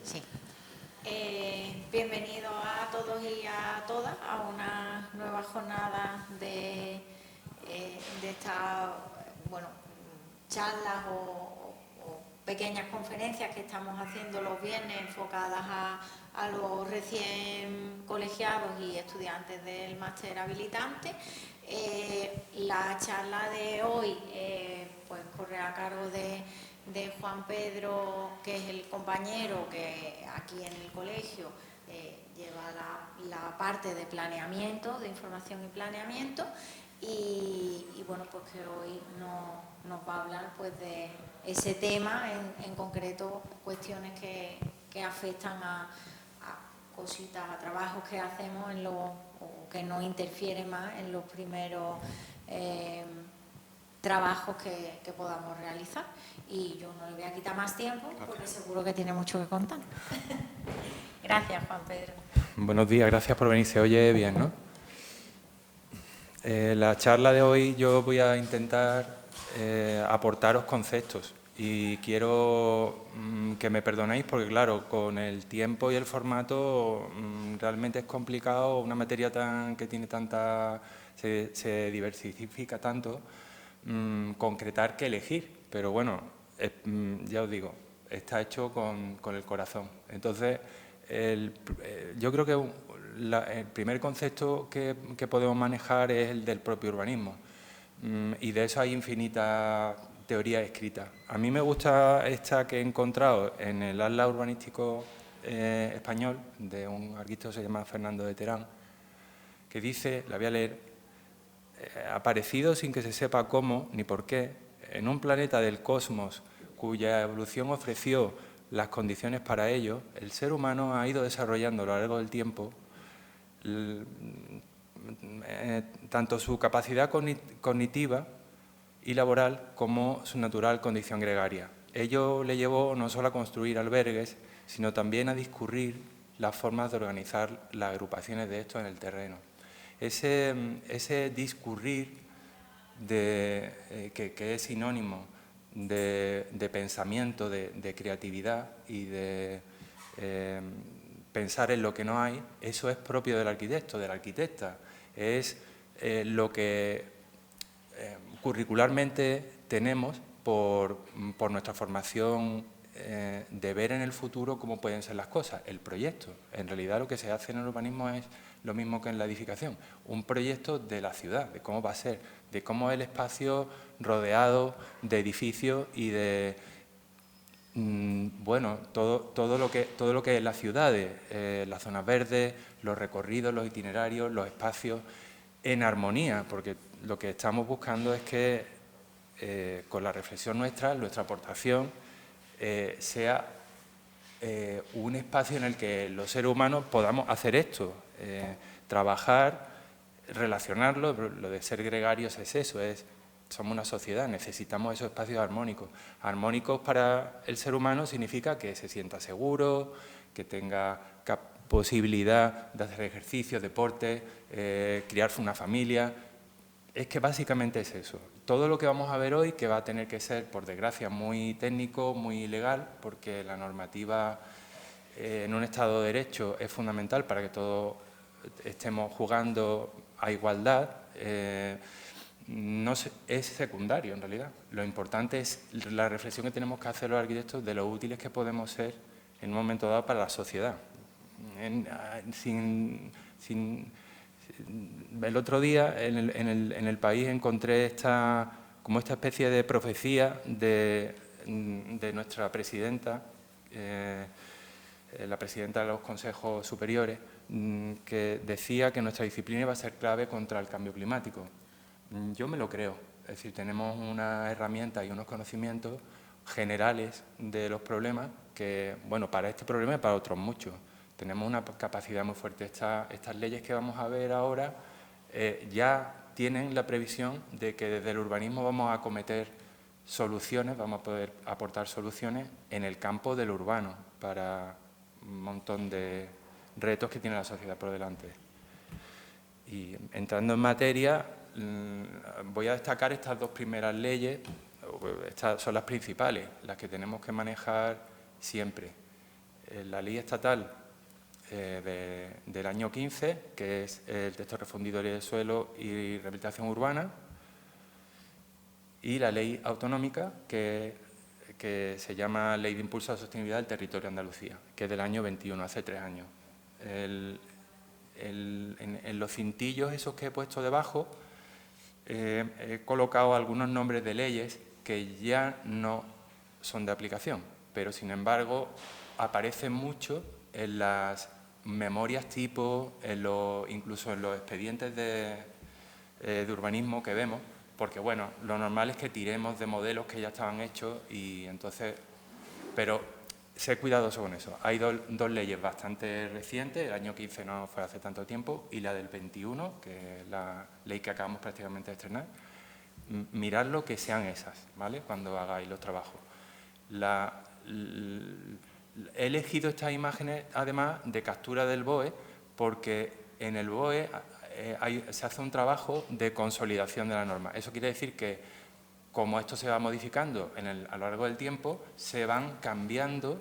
Sí. Bienvenidos a todos y a todas a una nueva jornada de estas charlas o pequeñas conferencias que estamos haciendo los viernes enfocadas a los recién colegiados y estudiantes del máster habilitante. La charla de hoy pues corre a cargo de Juan Pedro, que es el compañero que aquí en el colegio lleva la parte de planeamiento, de información y planeamiento, y bueno, pues que hoy nos va a hablar pues de ese tema, en concreto cuestiones que afectan a cositas, a trabajos que hacemos o que no interfieren más en los primeros trabajos que podamos realizar. Y yo no le voy a quitar más tiempo porque seguro que tiene mucho que contar. Gracias, Juan Pedro. Buenos días, gracias por venir. Se oye bien, ¿no? La charla de hoy yo voy a intentar aportaros conceptos y quiero que me perdonéis porque, claro, con el tiempo y el formato realmente es complicado, una materia que tiene tanta, se diversifica tanto, concretar que elegir, pero bueno, ya os digo, está hecho con el corazón. Entonces, yo creo que el primer concepto que podemos manejar es el del propio urbanismo, y de eso hay infinitas teorías escritas. A mí me gusta esta que he encontrado en el Atlas Urbanístico Español, de un arquitecto que se llama Fernando de Terán, que dice, la voy a leer: aparecido sin que se sepa cómo ni por qué, en un planeta del cosmos cuya evolución ofreció las condiciones para ello, el ser humano ha ido desarrollando a lo largo del tiempo tanto su capacidad cognitiva y laboral como su natural condición gregaria. Ello le llevó no solo a construir albergues, sino también a discurrir las formas de organizar las agrupaciones de estos en el terreno. Ese discurrir que es sinónimo de pensamiento, de creatividad y de pensar en lo que no hay, eso es propio del arquitecto, de la arquitecta. Es lo que curricularmente tenemos por nuestra formación de ver en el futuro cómo pueden ser las cosas, el proyecto. En realidad lo que se hace en el urbanismo es lo mismo que en la edificación, un proyecto de la ciudad, de cómo va a ser, de cómo es el espacio rodeado de edificios y de todo lo que es las ciudades, las zonas verdes, los recorridos, los itinerarios, los espacios en armonía, porque lo que estamos buscando es que con la reflexión nuestra aportación sea un espacio en el que los seres humanos podamos hacer esto, trabajar, relacionarlo. Lo de ser gregarios es eso, somos una sociedad, necesitamos esos espacios armónicos. Armónicos para el ser humano significa que se sienta seguro, que tenga posibilidad de hacer ejercicio, deporte, criar una familia. Es que básicamente es eso. Todo lo que vamos a ver hoy, que va a tener que ser, por desgracia, muy técnico, muy legal, porque la normativa en un Estado de Derecho es fundamental para que todos estemos jugando a igualdad, no es secundario en realidad. Lo importante es la reflexión que tenemos que hacer los arquitectos de lo útiles que podemos ser en un momento dado para la sociedad. El otro día en el País encontré como esta especie de profecía de nuestra presidenta, la presidenta de los consejos superiores, que decía que nuestra disciplina iba a ser clave contra el cambio climático. Yo me lo creo, es decir, tenemos unas herramientas y unos conocimientos generales de los problemas que, bueno, para este problema y para otros muchos. Tenemos una capacidad muy fuerte. Estas leyes que vamos a ver ahora ya tienen la previsión de que desde el urbanismo vamos a acometer soluciones, vamos a poder aportar soluciones en el campo del urbano para un montón de retos que tiene la sociedad por delante. Y entrando en materia, voy a destacar estas dos primeras leyes. Estas son las principales, las que tenemos que manejar siempre. la ley estatal del año 15, que es el texto refundido de ley del suelo y rehabilitación urbana, y la ley autonómica que se llama Ley de Impulso a la Sostenibilidad del Territorio de Andalucía, que es del año 21, hace 3 años. En los cintillos esos que he puesto debajo he colocado algunos nombres de leyes que ya no son de aplicación, pero sin embargo aparecen mucho en las memorias tipo, incluso en los expedientes de urbanismo que vemos, porque bueno, lo normal es que tiremos de modelos que ya estaban hechos y entonces, pero sé cuidadoso con eso. Hay dos leyes bastante recientes, el año 15 no fue hace tanto tiempo, y la del 21, que es la ley que acabamos prácticamente de estrenar. Miradlo que sean esas, ¿vale?, cuando hagáis los trabajos. He elegido estas imágenes, además, de captura del BOE, porque en el BOE se hace un trabajo de consolidación de la norma. Eso quiere decir que, como esto se va modificando a lo largo del tiempo, se van cambiando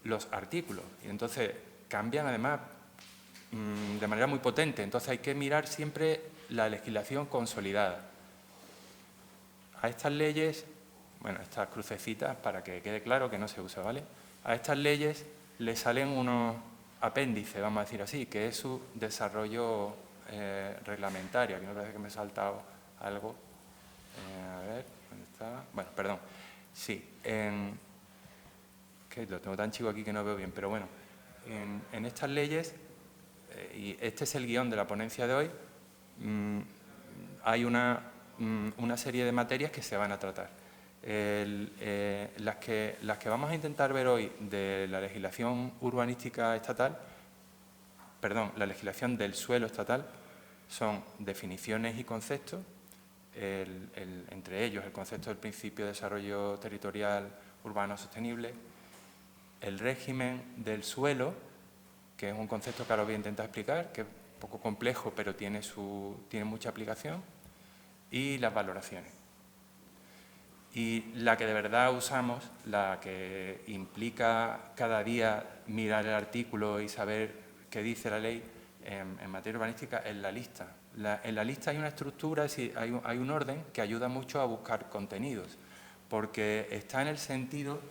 los artículos. Y entonces cambian, además, de manera muy potente. Entonces hay que mirar siempre la legislación consolidada. A estas leyes, bueno, estas crucecitas, para que quede claro que no se usa, ¿vale? A estas leyes le salen unos apéndices, vamos a decir así, que es su desarrollo reglamentario. Aquí me parece que me he saltado algo. A ver, ¿dónde está? Bueno, perdón. Sí, que lo tengo tan chico aquí que no veo bien, pero bueno, en estas leyes, y este es el guión de la ponencia de hoy, hay una serie de materias que se van a tratar. Las que vamos a intentar ver hoy de la legislación urbanística estatal, perdón, la legislación del suelo estatal, son definiciones y conceptos, entre ellos el concepto del principio de desarrollo territorial urbano sostenible, el régimen del suelo, que es un concepto que ahora voy a intentar explicar, que es un poco complejo pero tiene mucha aplicación, y las valoraciones. Y la que de verdad usamos, la que implica cada día mirar el artículo y saber qué dice la ley en materia urbanística, es la lista. En la lista hay una estructura, hay un orden que ayuda mucho a buscar contenidos, porque está en el sentido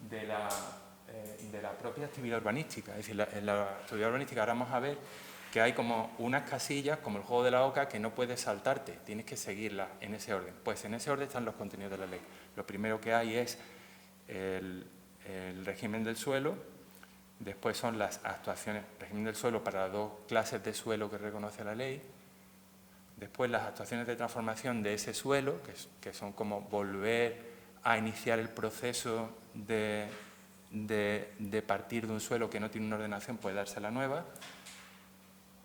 de la propia actividad urbanística. Es decir, en la actividad urbanística ahora vamos a ver que hay como unas casillas, como el juego de la oca, que no puedes saltarte, tienes que seguirlas en ese orden. Pues en ese orden están los contenidos de la ley. Lo primero que hay es el régimen del suelo, después son las actuaciones, régimen del suelo para 2 clases de suelo que reconoce la ley, después las actuaciones de transformación de ese suelo, que son como volver a iniciar el proceso de partir de un suelo que no tiene una ordenación, puede darse la nueva,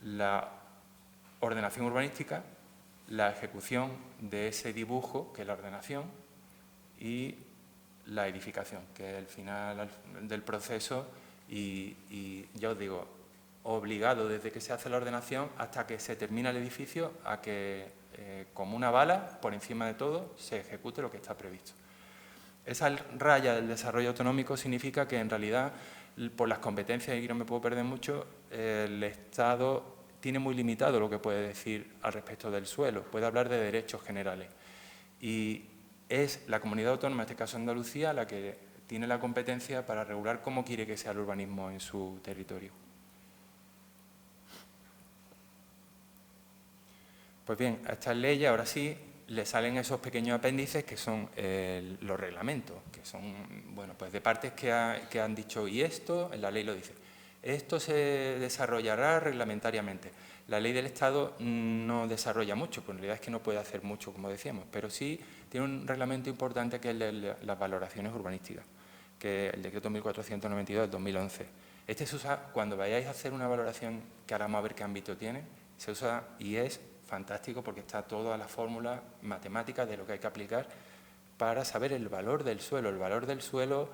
la ordenación urbanística, la ejecución de ese dibujo, que es la ordenación, y la edificación, que es el final del proceso y ya os digo, obligado desde que se hace la ordenación hasta que se termina el edificio a que, como una bala, por encima de todo, se ejecute lo que está previsto. Esa raya del desarrollo autonómico significa que, en realidad, por las competencias, y no me puedo perder mucho, el Estado tiene muy limitado lo que puede decir al respecto del suelo. Puede hablar de derechos generales. Y es la comunidad autónoma, en este caso Andalucía, la que tiene la competencia para regular cómo quiere que sea el urbanismo en su territorio. Pues bien, a estas leyes, ahora sí, le salen esos pequeños apéndices que son los reglamentos, que son, bueno, pues de partes que han dicho, y esto, en la ley lo dice, esto se desarrollará reglamentariamente. La ley del Estado no desarrolla mucho, pues en realidad es que no puede hacer mucho, como decíamos, pero sí tiene un reglamento importante que es el de las valoraciones urbanísticas, que es el decreto 1492 del 2011. Este se usa cuando vayáis a hacer una valoración, que ahora vamos a ver qué ámbito tiene, se usa y es fantástico porque está toda la fórmula matemática de lo que hay que aplicar para saber el valor del suelo. El valor del suelo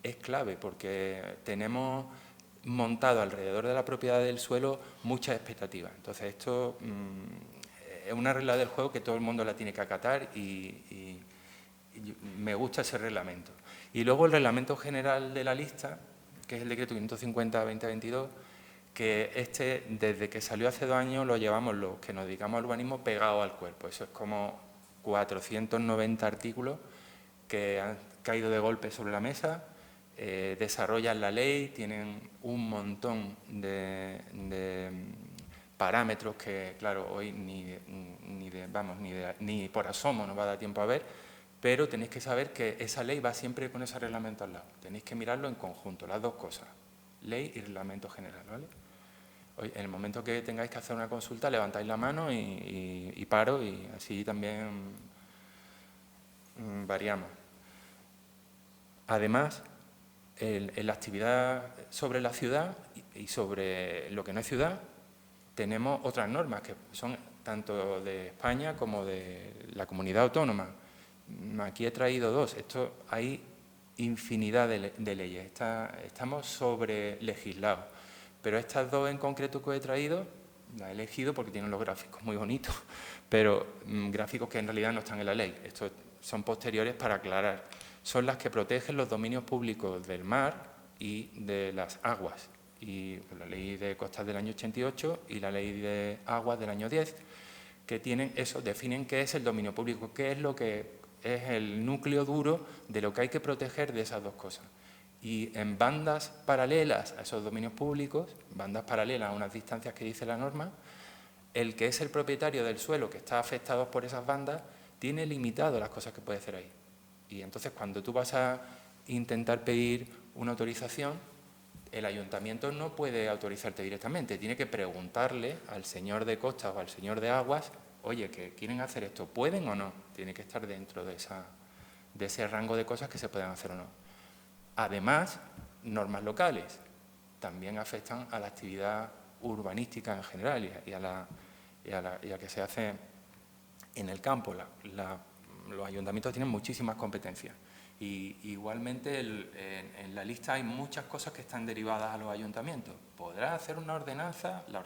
es clave porque tenemos montado alrededor de la propiedad del suelo muchas expectativas. Entonces esto es una regla del juego que todo el mundo la tiene que acatar y me gusta ese reglamento. Y luego el reglamento general de la lista, que es el decreto 550/2022, que desde que salió hace 2 años, lo llevamos los que nos dedicamos al urbanismo pegado al cuerpo. Eso es como 490 artículos que han caído de golpe sobre la mesa, desarrollan la ley, tienen un montón de parámetros que, claro, hoy ni por asomo nos va a dar tiempo a ver, pero tenéis que saber que esa ley va siempre con ese reglamento al lado. Tenéis que mirarlo en conjunto, las dos cosas, ley y reglamento general, ¿vale? Hoy, en el momento que tengáis que hacer una consulta, levantáis la mano y paro, y así también variamos. Además, en la actividad sobre la ciudad y sobre lo que no es ciudad, tenemos otras normas que son tanto de España como de la comunidad autónoma. Aquí he traído 2. Hay infinidad de leyes. Estamos sobre legislados. Pero estas 2 en concreto que he traído, las he elegido porque tienen los gráficos muy bonitos, pero gráficos que en realidad no están en la ley. Estos son posteriores para aclarar. Son las que protegen los dominios públicos del mar y de las aguas. Y la ley de costas del año 88 y la ley de aguas del año 10, que definen qué es el dominio público, qué es lo que es el núcleo duro de lo que hay que proteger de esas 2 cosas. Y en bandas paralelas a esos dominios públicos, bandas paralelas a unas distancias que dice la norma, el que es el propietario del suelo que está afectado por esas bandas tiene limitado las cosas que puede hacer ahí. Y entonces, cuando tú vas a intentar pedir una autorización, el ayuntamiento no puede autorizarte directamente, tiene que preguntarle al señor de costas o al señor de aguas, oye, que quieren hacer esto, ¿pueden o no? Tiene que estar dentro de ese rango de cosas que se pueden hacer o no. Además, normas locales también afectan a la actividad urbanística en general y a la que se hace en el campo. Los ayuntamientos tienen muchísimas competencias. Y igualmente en la lista hay muchas cosas que están derivadas a los ayuntamientos. Podrás hacer una ordenanza, la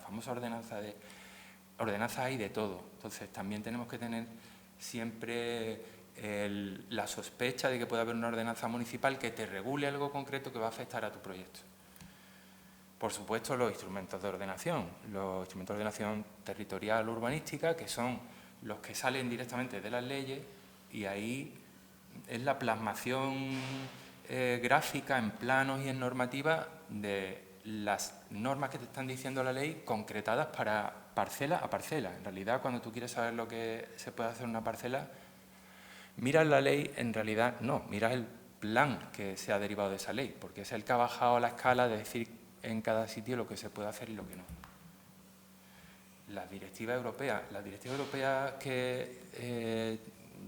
famosa ordenanza ordenanzas hay de todo. Entonces también tenemos que tener siempre la sospecha de que puede haber una ordenanza municipal que te regule algo concreto que va a afectar a tu proyecto. Por supuesto, los instrumentos de ordenación territorial urbanística, que son los que salen directamente de las leyes, y ahí es la plasmación gráfica en planos y en normativa de las normas que te están diciendo la ley concretadas para parcela a parcela. En realidad, cuando tú quieres saber lo que se puede hacer en una parcela, miras la ley, en realidad no, miras el plan que se ha derivado de esa ley, porque es el que ha bajado a la escala de decir en cada sitio lo que se puede hacer y lo que no. Las directivas europeas que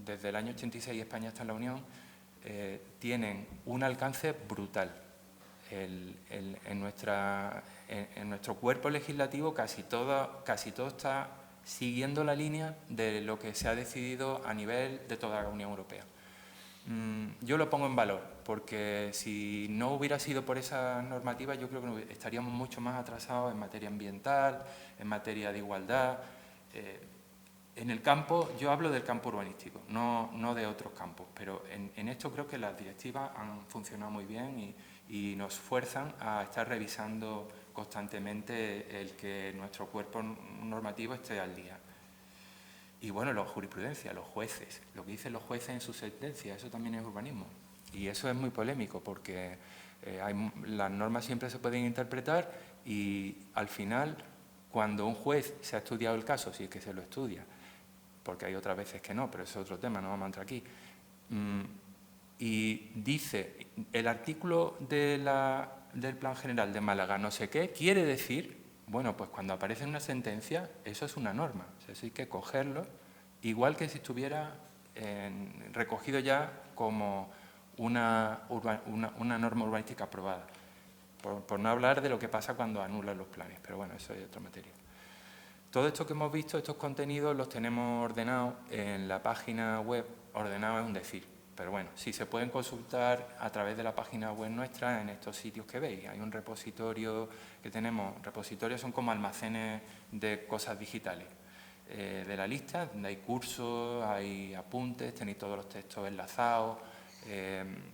desde el año 86 España está en la Unión, tienen un alcance brutal. En nuestro cuerpo legislativo casi todo está siguiendo la línea de lo que se ha decidido a nivel de toda la Unión Europea. Yo lo pongo en valor, porque si no hubiera sido por esa normativa, yo creo que estaríamos mucho más atrasados en materia ambiental, en materia de igualdad. En el campo, yo hablo del campo urbanístico, no de otros campos, pero en esto creo que las directivas han funcionado muy bien y nos fuerzan a estar revisando constantemente el que nuestro cuerpo normativo esté al día. Y bueno, la jurisprudencia, los jueces, lo que dicen los jueces en sus sentencias, eso también es urbanismo. Y eso es muy polémico porque las normas siempre se pueden interpretar y al final, cuando un juez se ha estudiado el caso, si es que se lo estudia, porque hay otras veces que no, pero eso es otro tema, no vamos a entrar aquí, y dice, el artículo del Plan General de Málaga no sé qué, quiere decir, bueno, pues cuando aparece una sentencia, eso es una norma, o sea, eso hay que cogerlo, igual que si estuviera recogido ya como una norma urbanística aprobada, por no hablar de lo que pasa cuando anulan los planes, pero bueno, eso es otra materia. Todo esto que hemos visto, estos contenidos, los tenemos ordenados en la página web. Ordenado es un decir, pero bueno, sí se pueden consultar a través de la página web nuestra en estos sitios que veis. Hay un repositorio que tenemos. Repositorios son como almacenes de cosas digitales de la lista, donde hay cursos, hay apuntes, tenéis todos los textos enlazados,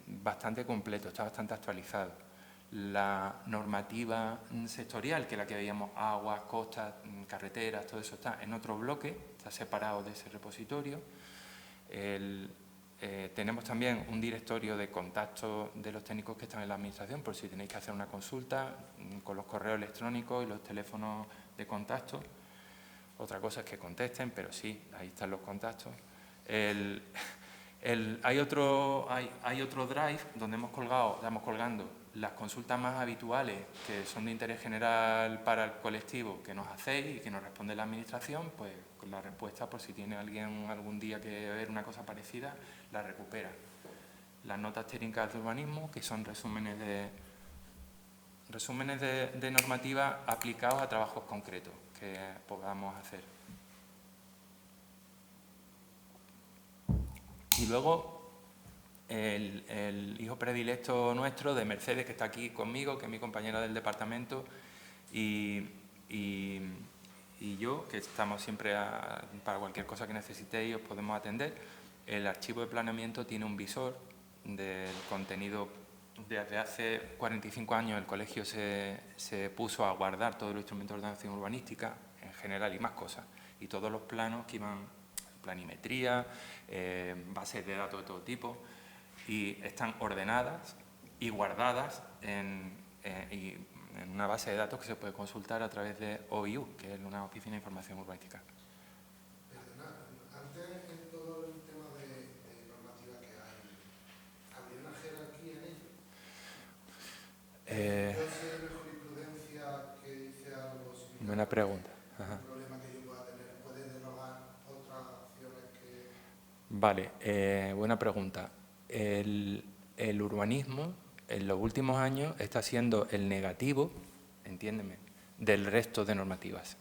bastante completo, está bastante actualizado. La normativa sectorial, que es la que veíamos, aguas, costas, carreteras, todo eso está en otro bloque, está separado de ese repositorio. Tenemos también un directorio de contacto de los técnicos que están en la administración, por si tenéis que hacer una consulta, con los correos electrónicos y los teléfonos de contacto. Otra cosa es que contesten, pero sí, ahí están los contactos. Hay otro drive donde estamos colgando las consultas más habituales que son de interés general para el colectivo que nos hacéis y que nos responde la administración, pues con la respuesta, por si tiene alguien algún día que ver una cosa parecida, la recupera. Las notas técnicas de urbanismo, que son resúmenes de normativa aplicados a trabajos concretos que podamos hacer. Y luego el hijo predilecto nuestro, de Mercedes, que está aquí conmigo, que es mi compañera del departamento, y yo, que estamos siempre para cualquier cosa que necesitéis os podemos atender. El archivo de planeamiento tiene un visor del contenido. Desde hace 45 años el colegio se puso a guardar todos los instrumentos de ordenación urbanística en general y más cosas, y todos los planos que iban, planimetría, bases de datos de todo tipo, y están ordenadas y guardadas en una base de datos que se puede consultar a través de OIU, que es una Oficina de Información Urbanística. Perdona, antes en todo el tema de normativa que hay, ¿habría una jerarquía en ello? Yo sé de jurisprudencia que dice algo similar. Buena pregunta. Ajá. El problema que yo pueda tener, ¿puede derogar otras acciones que...? Vale, buena pregunta. El urbanismo en los últimos años está siendo el negativo, entiéndeme, del resto de normativas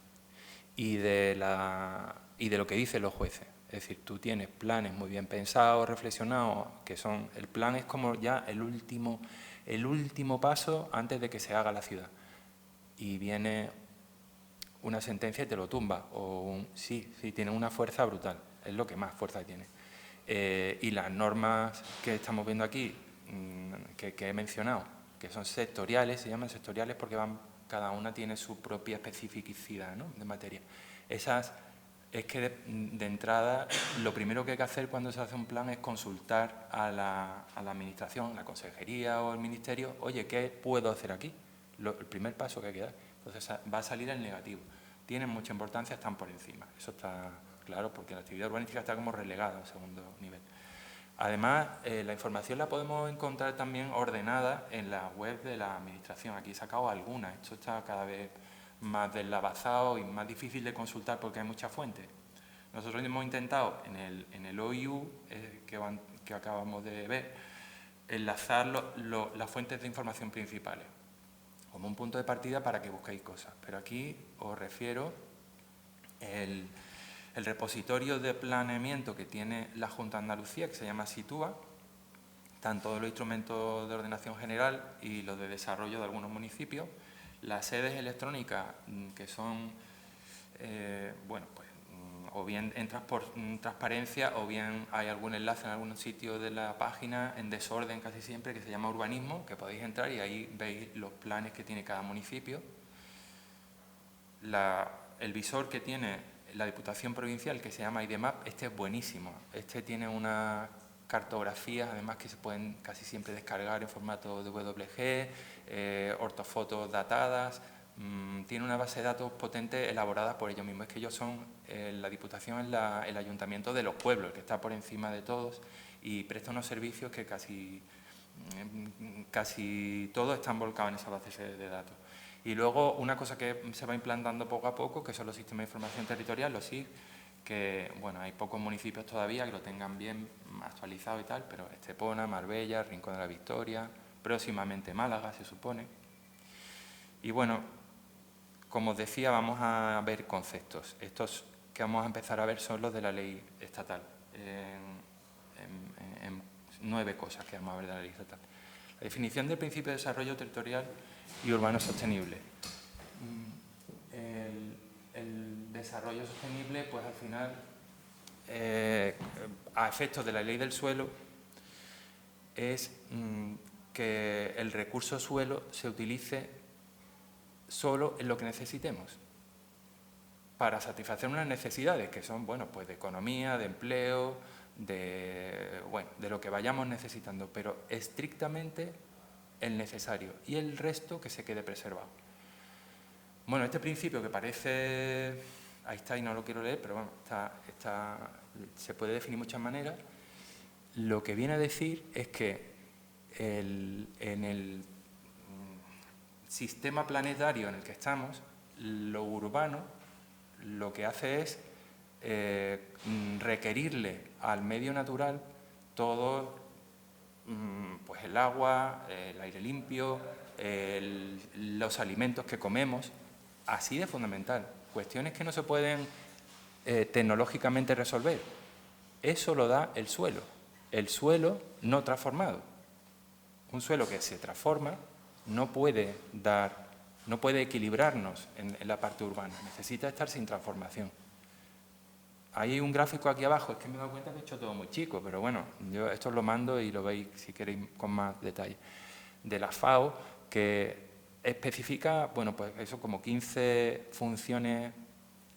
y de lo que dicen los jueces. Es decir, tú tienes planes muy bien pensados, reflexionados, que son, el plan es como ya el último paso antes de que se haga la ciudad. Y viene una sentencia y te lo tumba, sí, tiene una fuerza brutal, es lo que más fuerza tiene. Y las normas que estamos viendo aquí, que he mencionado, que son sectoriales, se llaman sectoriales porque cada una tiene su propia especificidad, ¿no?, de materia. Esas, es que de entrada, lo primero que hay que hacer cuando se hace un plan es consultar a la administración, la consejería o el ministerio, oye, ¿qué puedo hacer aquí? El primer paso que hay que dar. Entonces va a salir el negativo. Tienen mucha importancia, están por encima. Eso está claro, porque la actividad urbanística está como relegada a segundo nivel. Además, la información la podemos encontrar también ordenada en la web de la administración. Aquí he sacado algunas. Esto está cada vez más deslavazado y más difícil de consultar porque hay muchas fuentes. Nosotros hemos intentado en el OIU, que acabamos de ver, enlazar las fuentes de información principales como un punto de partida para que busquéis cosas. Pero aquí os refiero el repositorio de planeamiento que tiene la Junta de Andalucía, que se llama Sitúa. Están todos los instrumentos de ordenación general y los de desarrollo de algunos municipios. Las sedes electrónicas, que son, bueno, pues, o bien entras por transparencia o bien hay algún enlace en algún sitio de la página en desorden casi siempre, que se llama urbanismo, que podéis entrar y ahí veis los planes que tiene cada municipio. El visor que tiene la Diputación Provincial, que se llama IDMAP, este es buenísimo. Este tiene unas cartografías, además, que se pueden casi siempre descargar en formato de WG, ortofotos datadas. Tiene una base de datos potente elaborada por ellos mismos. Es que ellos son, la Diputación es el ayuntamiento de los pueblos, que está por encima de todos y presta unos servicios que casi todos están volcados en esa base de datos. Y luego una cosa que se va implantando poco a poco, que son los sistemas de información territorial, los SIG, que bueno, hay pocos municipios todavía que lo tengan bien actualizado y tal, pero Estepona, Marbella, Rincón de la Victoria, próximamente Málaga, se supone. Y bueno, como os decía, vamos a ver conceptos. Estos que vamos a empezar a ver son los de la ley estatal, en 9 cosas que vamos a ver de la ley estatal. La definición del principio de desarrollo territorial y urbano sostenible. El desarrollo sostenible, pues al final, a efectos de la ley del suelo, es que el recurso suelo se utilice solo en lo que necesitemos, para satisfacer unas necesidades que son, bueno, pues de economía, de empleo, de lo que vayamos necesitando, pero estrictamente el necesario y el resto que se quede preservado. Bueno, este principio que parece, ahí está y no lo quiero leer, pero bueno, se puede definir de muchas maneras. Lo que viene a decir es que en el sistema planetario en el que estamos, lo urbano lo que hace es requerirle al medio natural todo, pues el agua, el aire limpio, los alimentos que comemos, así de fundamental. Cuestiones que no se pueden tecnológicamente resolver. Eso lo da el suelo no transformado. Un suelo que se transforma no puede equilibrarnos en la parte urbana, necesita estar sin transformación. Hay un gráfico aquí abajo, es que me he dado cuenta que he hecho todo muy chico, pero bueno, yo esto os lo mando y lo veis si queréis con más detalle. De la FAO, que especifica, bueno, pues eso como 15 funciones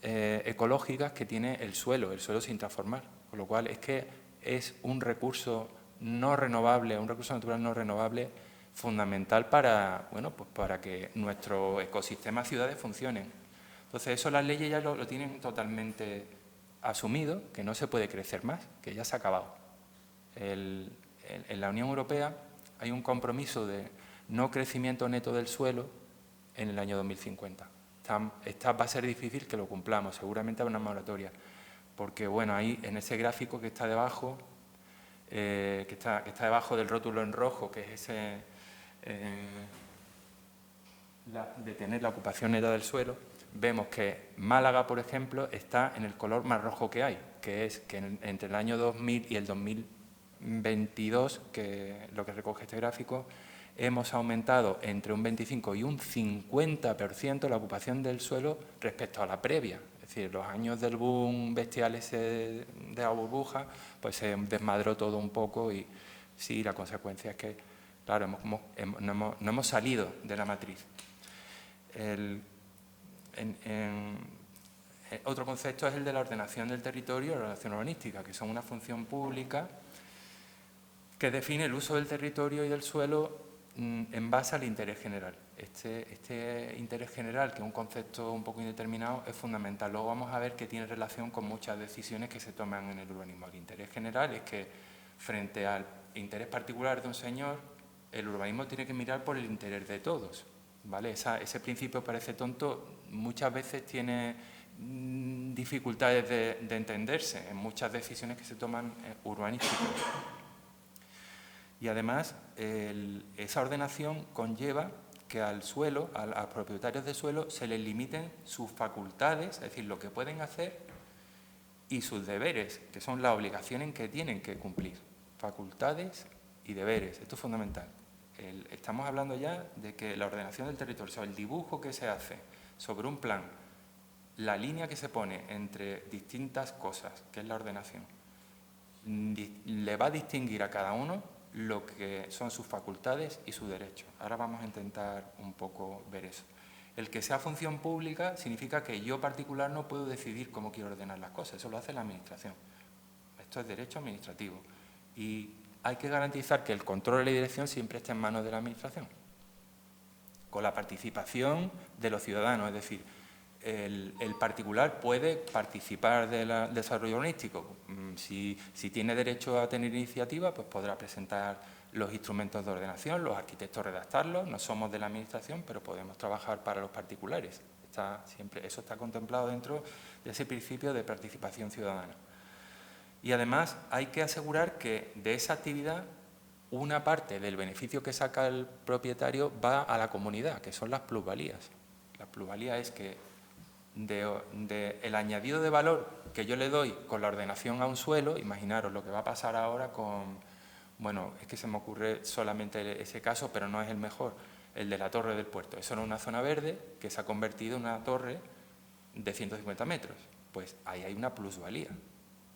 ecológicas que tiene el suelo sin transformar, con lo cual es que es un recurso no renovable, un recurso natural no renovable fundamental para, bueno, pues para que nuestros ecosistemas ciudades funcionen. Entonces, eso las leyes ya lo tienen totalmente asumido, que no se puede crecer más, que ya se ha acabado. En la Unión Europea hay un compromiso de no crecimiento neto del suelo en el año 2050. Va a ser difícil que lo cumplamos, seguramente habrá una moratoria, porque bueno, ahí en ese gráfico que está debajo, que está debajo del rótulo en rojo, que es ese de tener la ocupación neta del suelo, vemos que Málaga, por ejemplo, está en el color más rojo que hay, que es que entre el año 2000 y el 2022, que es lo que recoge este gráfico, hemos aumentado entre un 25 y un 50% la ocupación del suelo respecto a la previa. Es decir, los años del boom bestial ese de la burbuja, pues se desmadró todo un poco y sí, la consecuencia es que, claro, no hemos salido de la matriz. Otro concepto es el de la ordenación del territorio y la ordenación urbanística, que son una función pública que define el uso del territorio y del suelo en base al interés general. Este interés general, que es un concepto un poco indeterminado, es fundamental. Luego vamos a ver que tiene relación con muchas decisiones que se toman en el urbanismo. El interés general es que, frente al interés particular de un señor, el urbanismo tiene que mirar por el interés de todos, ¿vale? Ese principio parece tonto, muchas veces tiene dificultades de entenderse en muchas decisiones que se toman urbanísticas. Y además, esa ordenación conlleva que al suelo, a los propietarios de suelo, se les limiten sus facultades, es decir, lo que pueden hacer, y sus deberes, que son las obligaciones que tienen que cumplir. Facultades y deberes, esto es fundamental. Estamos hablando ya de que la ordenación del territorio, o sea, el dibujo que se hace sobre un plan, la línea que se pone entre distintas cosas, que es la ordenación, le va a distinguir a cada uno lo que son sus facultades y sus derechos. Ahora vamos a intentar un poco ver eso. El que sea función pública significa que yo particular no puedo decidir cómo quiero ordenar las cosas, eso lo hace la Administración. Esto es derecho administrativo y hay que garantizar que el control y la dirección siempre esté en manos de la Administración, con la participación de los ciudadanos, es decir, el particular puede participar del desarrollo urbanístico. Si tiene derecho a tener iniciativa, pues podrá presentar los instrumentos de ordenación, los arquitectos redactarlos. No somos de la Administración, pero podemos trabajar para los particulares. Eso está contemplado dentro de ese principio de participación ciudadana. Y además hay que asegurar que de esa actividad una parte del beneficio que saca el propietario va a la comunidad, que son las plusvalías. La plusvalía es que el añadido de valor que yo le doy con la ordenación a un suelo, imaginaros lo que va a pasar ahora con, bueno, es que se me ocurre solamente ese caso, pero no es el mejor, el de la Torre del Puerto. Eso era una zona verde que se ha convertido en una torre de 150 metros. Pues ahí hay una plusvalía,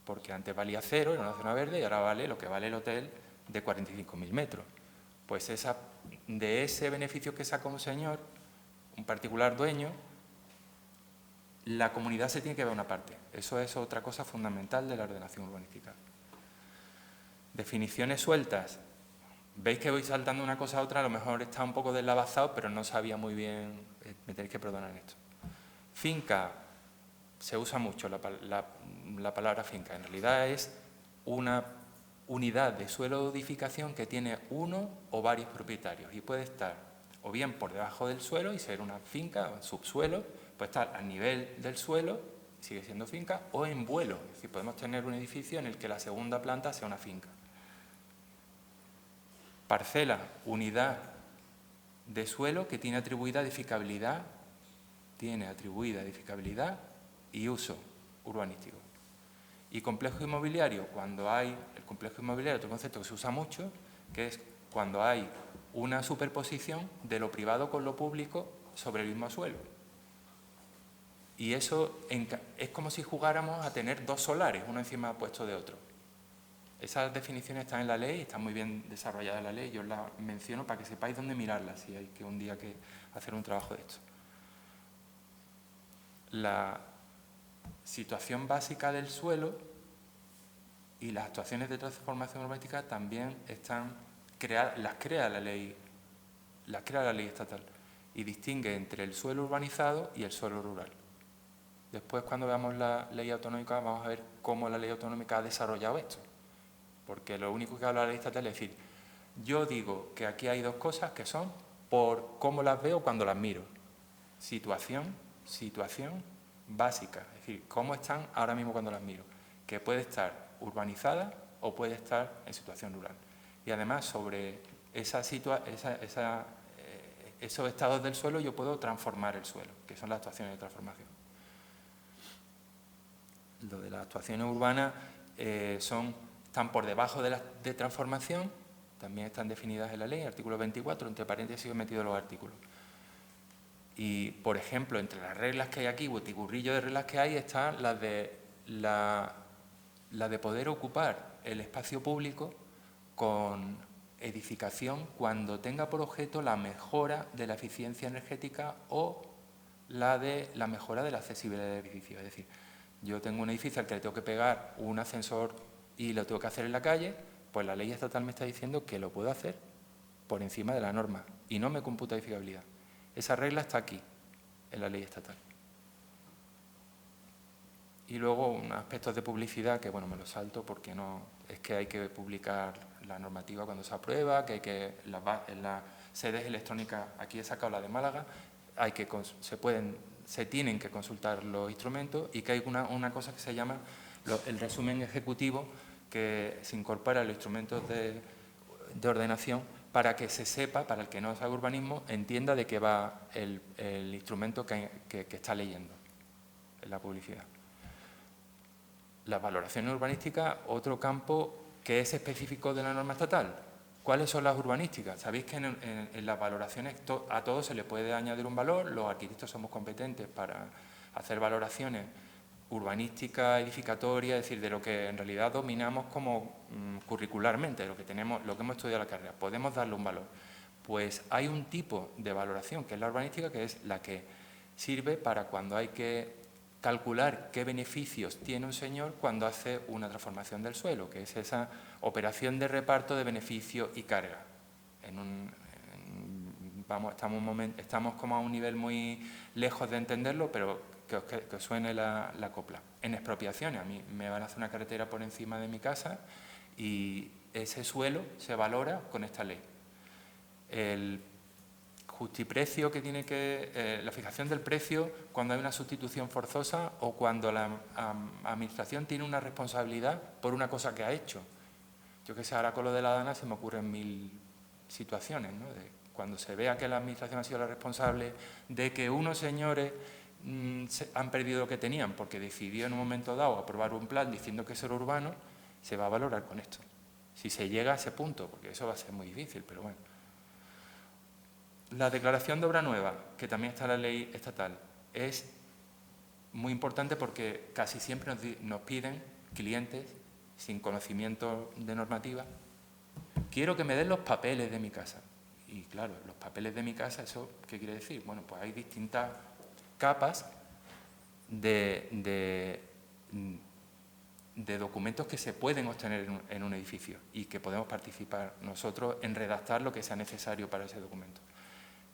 porque antes valía 0, era una zona verde, y ahora vale lo que vale el hotel de 45.000 metros. pues de ese beneficio que saca un señor, un particular dueño, la comunidad se tiene que ver una parte. Eso es otra cosa fundamental de la ordenación urbanística. Definiciones sueltas. Veis que voy saltando una cosa a otra, a lo mejor está un poco deslavazado, pero no sabía muy bien, me tenéis que perdonar en esto. Finca, se usa mucho la palabra finca, en realidad es una unidad de suelo de edificación que tiene uno o varios propietarios y puede estar o bien por debajo del suelo y ser una finca, o subsuelo, puede estar a nivel del suelo, sigue siendo finca, o en vuelo, es decir, podemos tener un edificio en el que la segunda planta sea una finca. Parcela, unidad de suelo que tiene atribuida edificabilidad y uso urbanístico. Y complejo inmobiliario, el complejo inmobiliario, otro concepto que se usa mucho, que es cuando hay una superposición de lo privado con lo público sobre el mismo suelo. Y eso es como si jugáramos a tener dos solares, uno encima puesto de otro. Esas definiciones están en la ley, están muy bien desarrolladas en la ley, yo las menciono para que sepáis dónde mirarlas, si hay que un día que hacer un trabajo de esto. La situación básica del suelo y las actuaciones de transformación urbanística también las crea la ley estatal y distingue entre el suelo urbanizado y el suelo rural. Después, cuando veamos la ley autonómica, vamos a ver cómo la ley autonómica ha desarrollado esto. Porque lo único que habla la ley estatal es decir, yo digo que aquí hay dos cosas que son por cómo las veo cuando las miro. Situación básica, es decir, cómo están ahora mismo cuando las miro. Que puede estar urbanizada o puede estar en situación rural. Y además, sobre esos estados del suelo, yo puedo transformar el suelo, que son las actuaciones de transformación. Lo de las actuaciones urbanas están por debajo de las de transformación, también están definidas en la ley, artículo 24, entre paréntesis he metido los artículos. Y, por ejemplo, entre las reglas que hay aquí, botiburrillo de reglas que hay, están las de poder ocupar el espacio público con edificación cuando tenga por objeto la mejora de la eficiencia energética o la mejora de la accesibilidad del edificio. Es decir, yo tengo un edificio al que le tengo que pegar un ascensor y lo tengo que hacer en la calle, pues la ley estatal me está diciendo que lo puedo hacer por encima de la norma y no me computa edificabilidad. Esa regla está aquí, en la ley estatal. Y luego unos aspectos de publicidad que, bueno, me los salto porque no es que hay que publicar la normativa cuando se aprueba, que en las sedes electrónicas, aquí he sacado la de Málaga, se tienen que consultar los instrumentos y que hay una cosa que se llama el resumen ejecutivo que se incorpora a los instrumentos de ordenación para que se sepa, para el que no sabe urbanismo, entienda de qué va el instrumento que está leyendo en la publicidad. Las valoraciones urbanísticas, otro campo que es específico de la norma estatal. ¿Cuáles son las urbanísticas? Sabéis que en las valoraciones a todos se le puede añadir un valor, los arquitectos somos competentes para hacer valoraciones urbanísticas, edificatorias, es decir, de lo que en realidad dominamos como curricularmente, lo que hemos estudiado en la carrera, podemos darle un valor. Pues hay un tipo de valoración, que es la urbanística, que es la que sirve para cuando hay que calcular qué beneficios tiene un señor cuando hace una transformación del suelo, que es esa operación de reparto de beneficio y carga. Estamos como a un nivel muy lejos de entenderlo, pero que os suene la copla. En expropiaciones, a mí me van a hacer una carretera por encima de mi casa y ese suelo se valora con esta ley. El justiprecio que tiene la fijación del precio cuando hay una sustitución forzosa o cuando la administración tiene una responsabilidad por una cosa que ha hecho. Yo que sé, ahora con lo de la Dana se me ocurren 1000 situaciones, ¿no? Cuando se vea que la administración ha sido la responsable de que unos señores han perdido lo que tenían porque decidió en un momento dado aprobar un plan diciendo que eso era urbano, se va a valorar con esto. Si se llega a ese punto, porque eso va a ser muy difícil, pero bueno. La declaración de obra nueva, que también está en la ley estatal, es muy importante porque casi siempre nos piden clientes sin conocimiento de normativa quiero que me den los papeles de mi casa. Y claro, los papeles de mi casa, ¿eso qué quiere decir? Bueno, pues hay distintas capas de documentos que se pueden obtener en un edificio y que podemos participar nosotros en redactar lo que sea necesario para ese documento.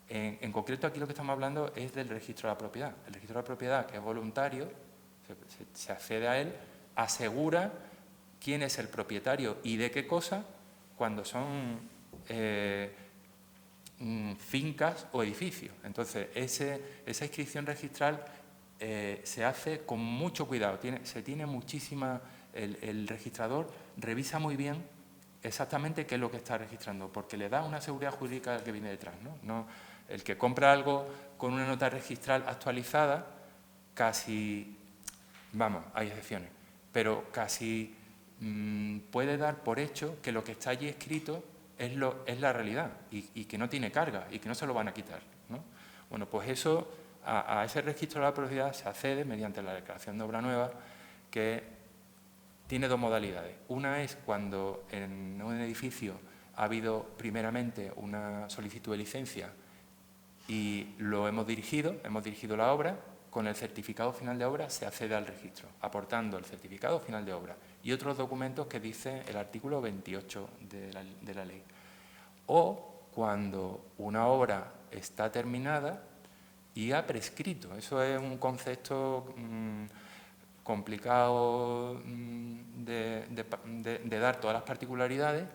En concreto, aquí lo que estamos hablando es del registro de la propiedad. El registro de la propiedad, que es voluntario, se accede a él, asegura quién es el propietario y de qué cosa cuando son fincas o edificios. Entonces, esa inscripción registral se hace con mucho cuidado, se tiene muchísima... El registrador revisa muy bien exactamente qué es lo que está registrando, porque le da una seguridad jurídica al que viene detrás, ¿no? El que compra algo con una nota registral actualizada, casi, vamos, hay excepciones, pero casi puede dar por hecho que lo que está allí escrito es la realidad y que no tiene carga y que no se lo van a quitar, ¿no? Bueno, pues eso, a ese registro de la propiedad se accede mediante la declaración de obra nueva, que tiene dos modalidades. Una es cuando en un edificio ha habido primeramente una solicitud de licencia y lo hemos dirigido la obra, con el certificado final de obra se accede al registro, aportando el certificado final de obra y otros documentos que dice el artículo 28 de la ley. O cuando una obra está terminada y ha prescrito. Eso es un concepto complicado de dar todas las particularidades,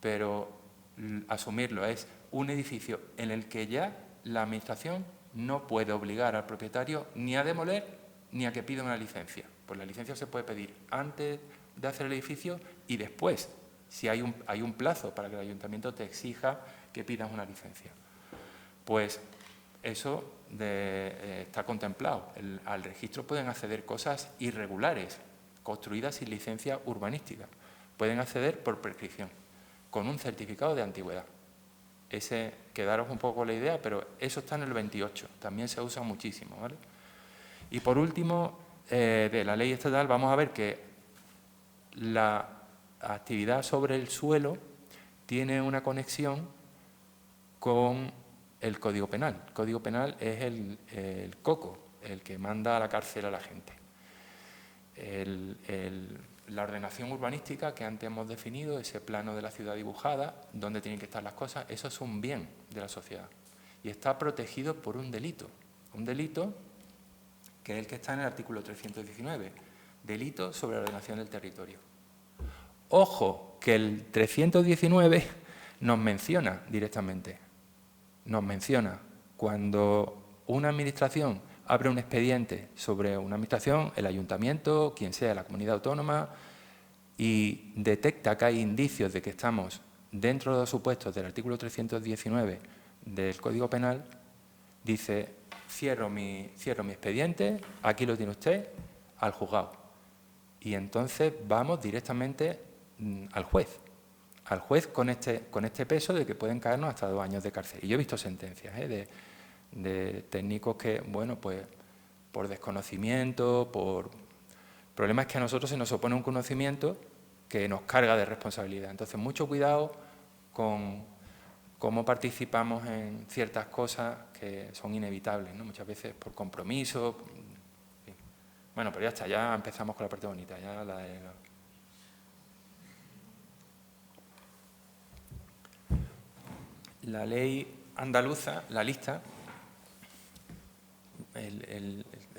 pero asumirlo es un edificio en el que ya la Administración no puede obligar al propietario ni a demoler ni a que pida una licencia. Pues la licencia se puede pedir antes de hacer el edificio y después, si hay un plazo para que el Ayuntamiento te exija que pidas una licencia. Pues eso está contemplado. Al registro pueden acceder cosas irregulares, construidas sin licencia urbanística. Pueden acceder por prescripción, con un certificado de antigüedad. Quedaros un poco con la idea, pero eso está en el 28, también se usa muchísimo, ¿vale? Y por último, de la ley estatal, vamos a ver que la actividad sobre el suelo tiene una conexión con el Código Penal. El Código Penal es el coco, el que manda a la cárcel a la gente. La ordenación urbanística que antes hemos definido, ese plano de la ciudad dibujada, donde tienen que estar las cosas, eso es un bien de la sociedad y está protegido por un delito que es el que está en el artículo 319, delito sobre la ordenación del territorio. Ojo, que el 319 nos menciona directamente, nos menciona cuando una administración abre un expediente sobre una administración, el ayuntamiento, quien sea, la comunidad autónoma, y detecta que hay indicios de que estamos dentro de los supuestos del artículo 319 del Código Penal, dice, cierro mi expediente, aquí lo tiene usted, al juzgado. Y entonces vamos directamente al juez con este peso de que pueden caernos hasta 2 años de cárcel. Y yo he visto sentencias de técnicos que, bueno, pues por desconocimiento, por problemas que a nosotros se nos opone un conocimiento que nos carga de responsabilidad. Entonces, mucho cuidado con cómo participamos en ciertas cosas que son inevitables, ¿no? Muchas veces por compromiso. Bueno, pero ya está, ya empezamos con la parte bonita. Ya la ley andaluza, la lista,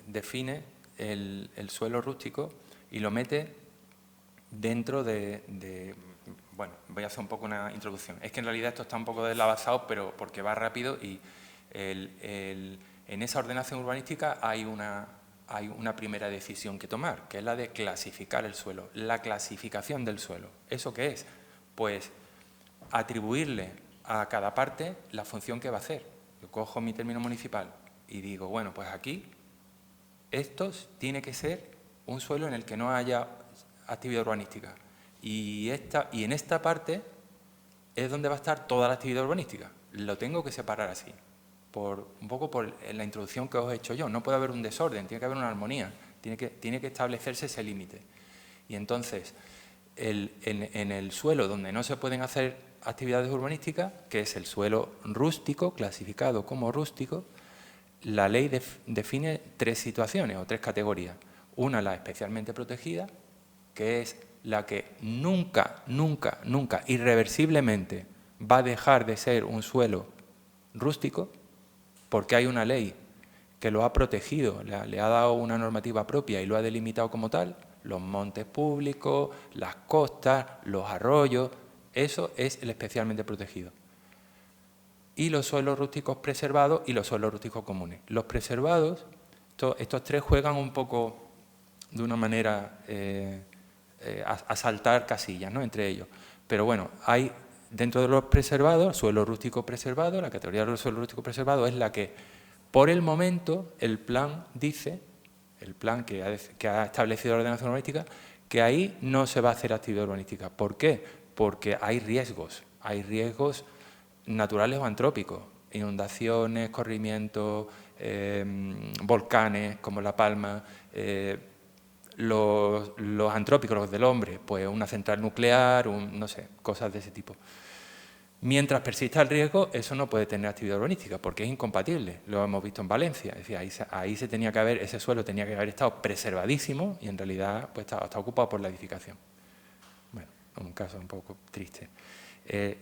define el suelo rústico y lo mete dentro bueno, voy a hacer un poco una introducción. Es que en realidad esto está un poco deslavazado, pero porque va rápido y en esa ordenación urbanística hay una primera decisión que tomar, que es la de clasificar el suelo, la clasificación del suelo. ¿Eso qué es? Pues atribuirle a cada parte la función que va a hacer. Yo cojo mi término municipal y digo, bueno, pues aquí esto tiene que ser un suelo en el que no haya actividad urbanística. Y en esta parte es donde va a estar toda la actividad urbanística. Lo tengo que separar así, un poco por la introducción que os he hecho yo. No puede haber un desorden, tiene que haber una armonía, tiene que establecerse ese límite. Y entonces, en el suelo donde no se pueden hacer actividades urbanísticas, que es el suelo rústico, clasificado como rústico. La ley define 3 situaciones o 3 categorías. Una, la especialmente protegida, que es la que nunca, nunca, nunca, irreversiblemente va a dejar de ser un suelo rústico, porque hay una ley que lo ha protegido, le ha dado una normativa propia y lo ha delimitado como tal. Los montes públicos, las costas, los arroyos, eso es el especialmente protegido. Y los suelos rústicos preservados y los suelos rústicos comunes. Los preservados, estos 3 juegan un poco de una manera a saltar casillas, ¿no?, entre ellos. Pero bueno, hay dentro de los preservados, suelo rústico preservado, la categoría del suelo rústico preservado es la que, por el momento, el plan dice, el plan que ha establecido la ordenación urbanística, que ahí no se va a hacer actividad urbanística. ¿Por qué? Porque hay riesgos naturales o antrópicos, inundaciones, corrimientos, volcanes como La Palma, los antrópicos, los del hombre, pues una central nuclear, no sé, cosas de ese tipo. Mientras persista el riesgo, eso no puede tener actividad urbanística, porque es incompatible. Lo hemos visto en Valencia. Es decir, ahí se tenía que haber, ese suelo tenía que haber estado preservadísimo y en realidad pues está ocupado por la edificación. Bueno, un caso un poco triste.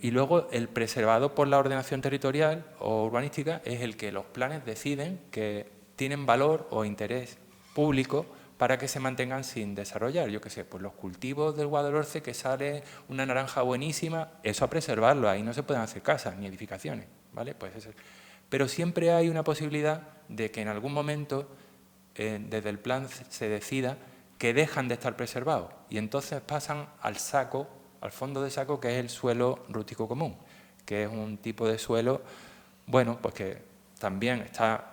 Y luego el preservado por la ordenación territorial o urbanística es el que los planes deciden que tienen valor o interés público para que se mantengan sin desarrollar. Yo qué sé, pues los cultivos del Guadalhorce, que sale una naranja buenísima, eso a preservarlo, ahí no se pueden hacer casas ni edificaciones, ¿vale? Pues eso. Pero siempre hay una posibilidad de que en algún momento desde el plan se decida que dejan de estar preservados y entonces pasan al saco, al fondo de saco, que es el suelo rústico común, que es un tipo de suelo, bueno, pues que también está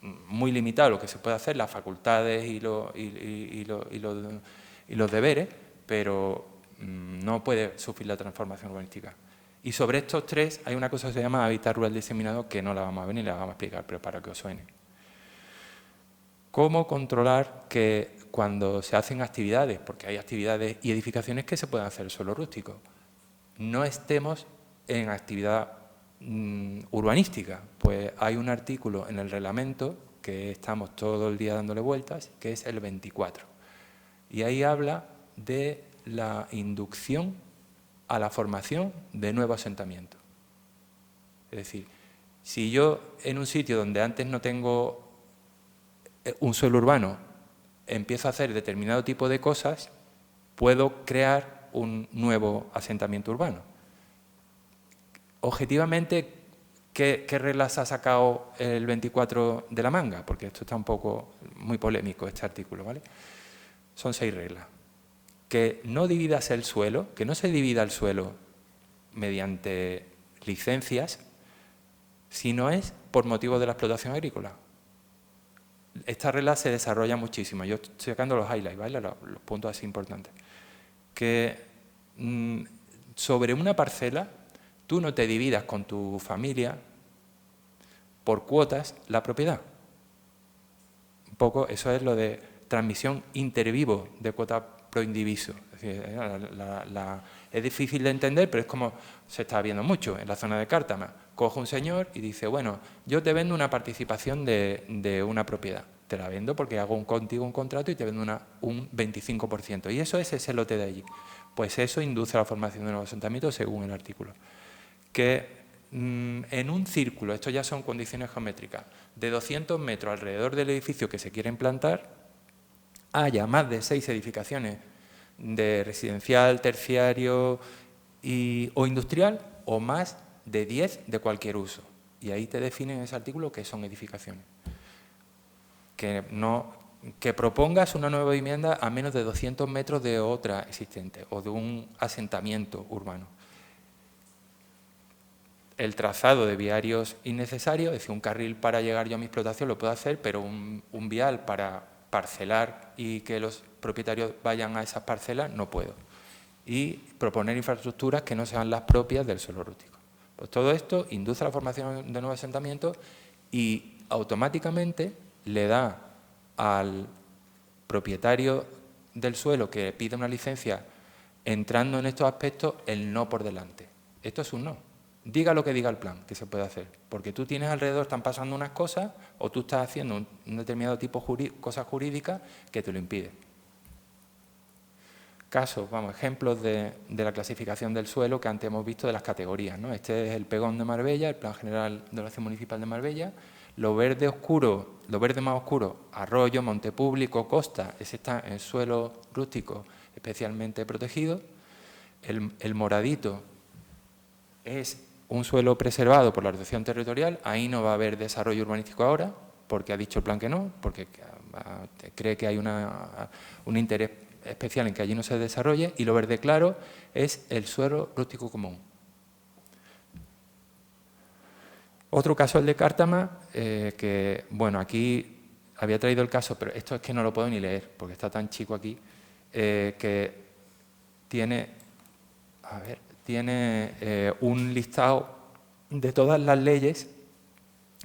muy limitado lo que se puede hacer, las facultades y los deberes, pero no puede sufrir la transformación urbanística. Y sobre estos 3 hay una cosa que se llama hábitat rural diseminado, que no la vamos a ver ni la vamos a explicar, pero para que os suene. ¿Cómo controlar que cuando se hacen actividades, porque hay actividades y edificaciones que se pueden hacer en suelo rústico, no estemos en actividad urbanística? Pues hay un artículo en el reglamento que estamos todo el día dándole vueltas, que es el 24. Y ahí habla de la inducción a la formación de nuevo asentamiento. Es decir, si yo en un sitio donde antes no tengo un suelo urbano empiezo a hacer determinado tipo de cosas, puedo crear un nuevo asentamiento urbano. Objetivamente, ¿qué reglas ha sacado el 24 de la manga? Porque esto está un poco muy polémico, este artículo, ¿vale? Son 6 reglas. Que no dividas el suelo, que no se divida el suelo mediante licencias, sino es por motivo de la explotación agrícola. Esta regla se desarrolla muchísimo. Yo estoy sacando los highlights, ¿vale? Los puntos así importantes. Que sobre una parcela tú no te dividas con tu familia por cuotas la propiedad. Un poco eso es lo de transmisión intervivo de cuota pro indiviso. Es decir, es difícil de entender, pero es como se está viendo mucho en la zona de Cártama. Coge un señor y dice, bueno, yo te vendo una participación de una propiedad. Te la vendo porque hago contigo un contrato y te vendo un 25%. Y eso es ese lote de allí. Pues eso induce a la formación de nuevos asentamientos según el artículo. Que en un círculo, esto ya son condiciones geométricas, de 200 metros alrededor del edificio que se quiere implantar, haya más de 6 edificaciones de residencial, terciario o industrial, o más de 10 de cualquier uso. Y ahí te definen en ese artículo qué son edificaciones. Que propongas una nueva vivienda a menos de 200 metros de otra existente o de un asentamiento urbano. El trazado de viarios innecesarios, es decir, un carril para llegar yo a mi explotación lo puedo hacer, pero un vial para parcelar y que los propietarios vayan a esas parcelas no puedo. Y proponer infraestructuras que no sean las propias del suelo rústico. Pues todo esto induce a la formación de nuevos asentamientos y automáticamente le da al propietario del suelo que pide una licencia entrando en estos aspectos el no por delante. Esto es un no. Diga lo que diga el plan que se puede hacer, porque tú tienes alrededor, están pasando unas cosas, o tú estás haciendo un determinado tipo de cosas jurídicas que te lo impiden. Casos, ejemplos de la clasificación del suelo que antes hemos visto de las categorías, ¿no? Este es el Pegón de Marbella, el Plan General de Ordenación Municipal de Marbella. Lo verde oscuro, lo verde más oscuro, arroyo, monte público, costa, ese está en suelo rústico especialmente protegido. El moradito es un suelo preservado por la ordenación territorial, ahí no va a haber desarrollo urbanístico ahora, porque ha dicho el plan que no, porque cree que hay un interés especial en que allí no se desarrolle, y lo verde claro es el suelo rústico común. Otro caso, el de Cártama, que, bueno, aquí había traído el caso, pero esto es que no lo puedo ni leer, porque está tan chico aquí, que tiene, un listado de todas las leyes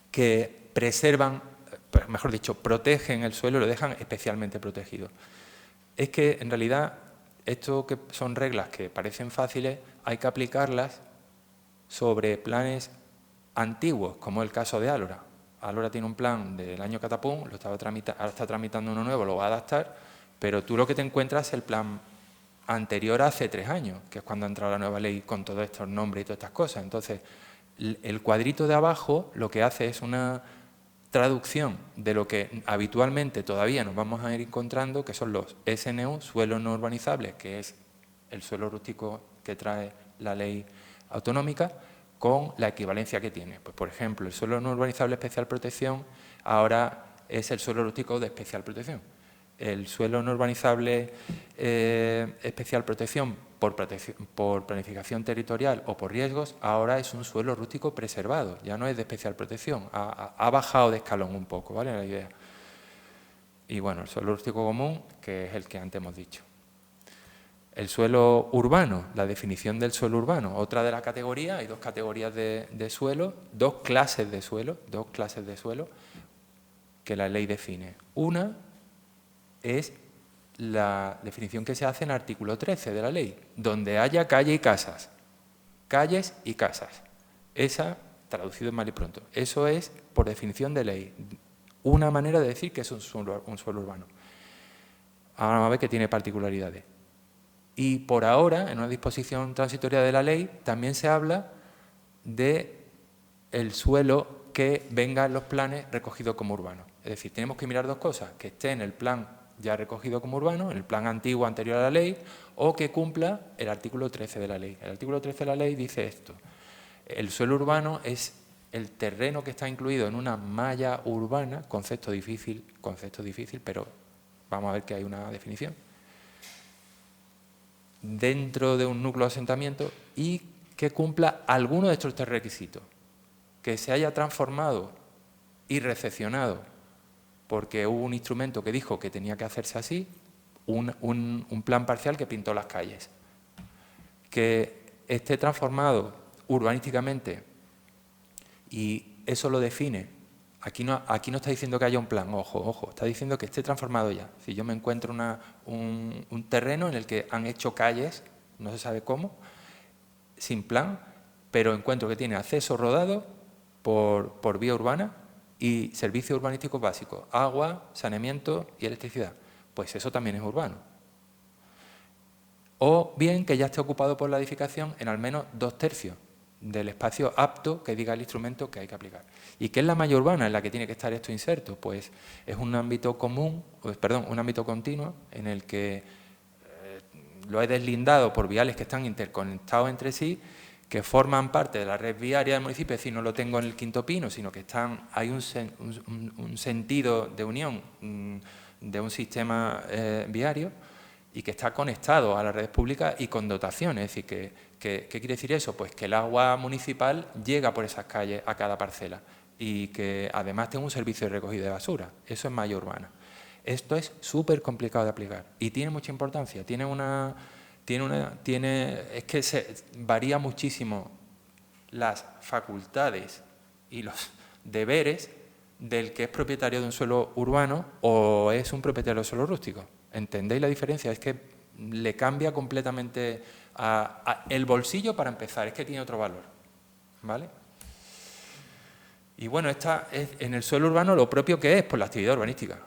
que preservan, mejor dicho, protegen el suelo y lo dejan especialmente protegido. Es que, en realidad, esto que son reglas que parecen fáciles, hay que aplicarlas sobre planes antiguos, como el caso de Álora. Álora tiene un plan del año catapum, ahora está tramitando uno nuevo, lo va a adaptar, pero tú lo que te encuentras es el plan anterior a hace 3 años, que es cuando ha entrado la nueva ley con todos estos nombres y todas estas cosas. Entonces, el cuadrito de abajo lo que hace es una traducción de lo que habitualmente todavía nos vamos a ir encontrando, que son los SNU, suelos no urbanizables, que es el suelo rústico que trae la ley autonómica, con la equivalencia que tiene. Pues, por ejemplo, el suelo no urbanizable especial protección ahora es el suelo rústico de especial protección. El suelo no urbanizable especial protección por planificación territorial o por riesgos, ahora es un suelo rústico preservado, ya no es de especial protección, ha bajado de escalón un poco, ¿vale? La idea. Y bueno, el suelo rústico común, que es el que antes hemos dicho. El suelo urbano, la definición del suelo urbano, otra de las categorías, hay 2 categorías de suelo, 2 clases de suelo que la ley define. Una es la definición que se hace en el artículo 13 de la ley, donde haya calle y casas, calles y casas. Esa, traducido en mal y pronto, eso es, por definición de ley, una manera de decir que es un suelo urbano. Ahora vamos a ver que tiene particularidades. Y por ahora, en una disposición transitoria de la ley, también se habla de el suelo que venga en los planes recogido como urbano. Es decir, tenemos que mirar 2 cosas, que esté en el plan ya recogido como urbano, en el plan antiguo anterior a la ley, o que cumpla el artículo 13 de la ley. El artículo 13 de la ley dice esto: el suelo urbano es el terreno que está incluido en una malla urbana, concepto difícil, pero vamos a ver que hay una definición, dentro de un núcleo de asentamiento y que cumpla alguno de estos 3 requisitos: que se haya transformado y recepcionado porque hubo un instrumento que dijo que tenía que hacerse así, un plan parcial que pintó las calles, que esté transformado urbanísticamente, y eso lo define. Aquí no está diciendo que haya un plan, ojo, está diciendo que esté transformado ya. Si yo me encuentro un terreno en el que han hecho calles, no se sabe cómo, sin plan, pero encuentro que tiene acceso rodado por vía urbana y servicios urbanísticos básicos, agua, saneamiento y electricidad, pues eso también es urbano. O bien que ya esté ocupado por la edificación en al menos 2/3 del espacio apto que diga el instrumento que hay que aplicar. ¿Y qué es la malla urbana en la que tiene que estar esto inserto? Pues es un ámbito un ámbito continuo en el que lo he deslindado por viales que están interconectados entre sí, que forman parte de la red viaria del municipio, es decir, no lo tengo en el quinto pino, sino que hay un sentido de unión de un sistema viario y que está conectado a las redes públicas y con dotaciones. Es decir, ¿qué quiere decir eso? Pues que el agua municipal llega por esas calles a cada parcela y que además tenga un servicio de recogida de basura. Eso es malla urbana. Esto es súper complicado de aplicar y tiene mucha importancia. Es que varía muchísimo las facultades y los deberes del que es propietario de un suelo urbano o es un propietario de suelo rústico. ¿Entendéis la diferencia? Es que le cambia completamente el bolsillo para empezar, es que tiene otro valor, ¿vale? Y bueno, esta es en el suelo urbano lo propio que es, pues la actividad urbanística.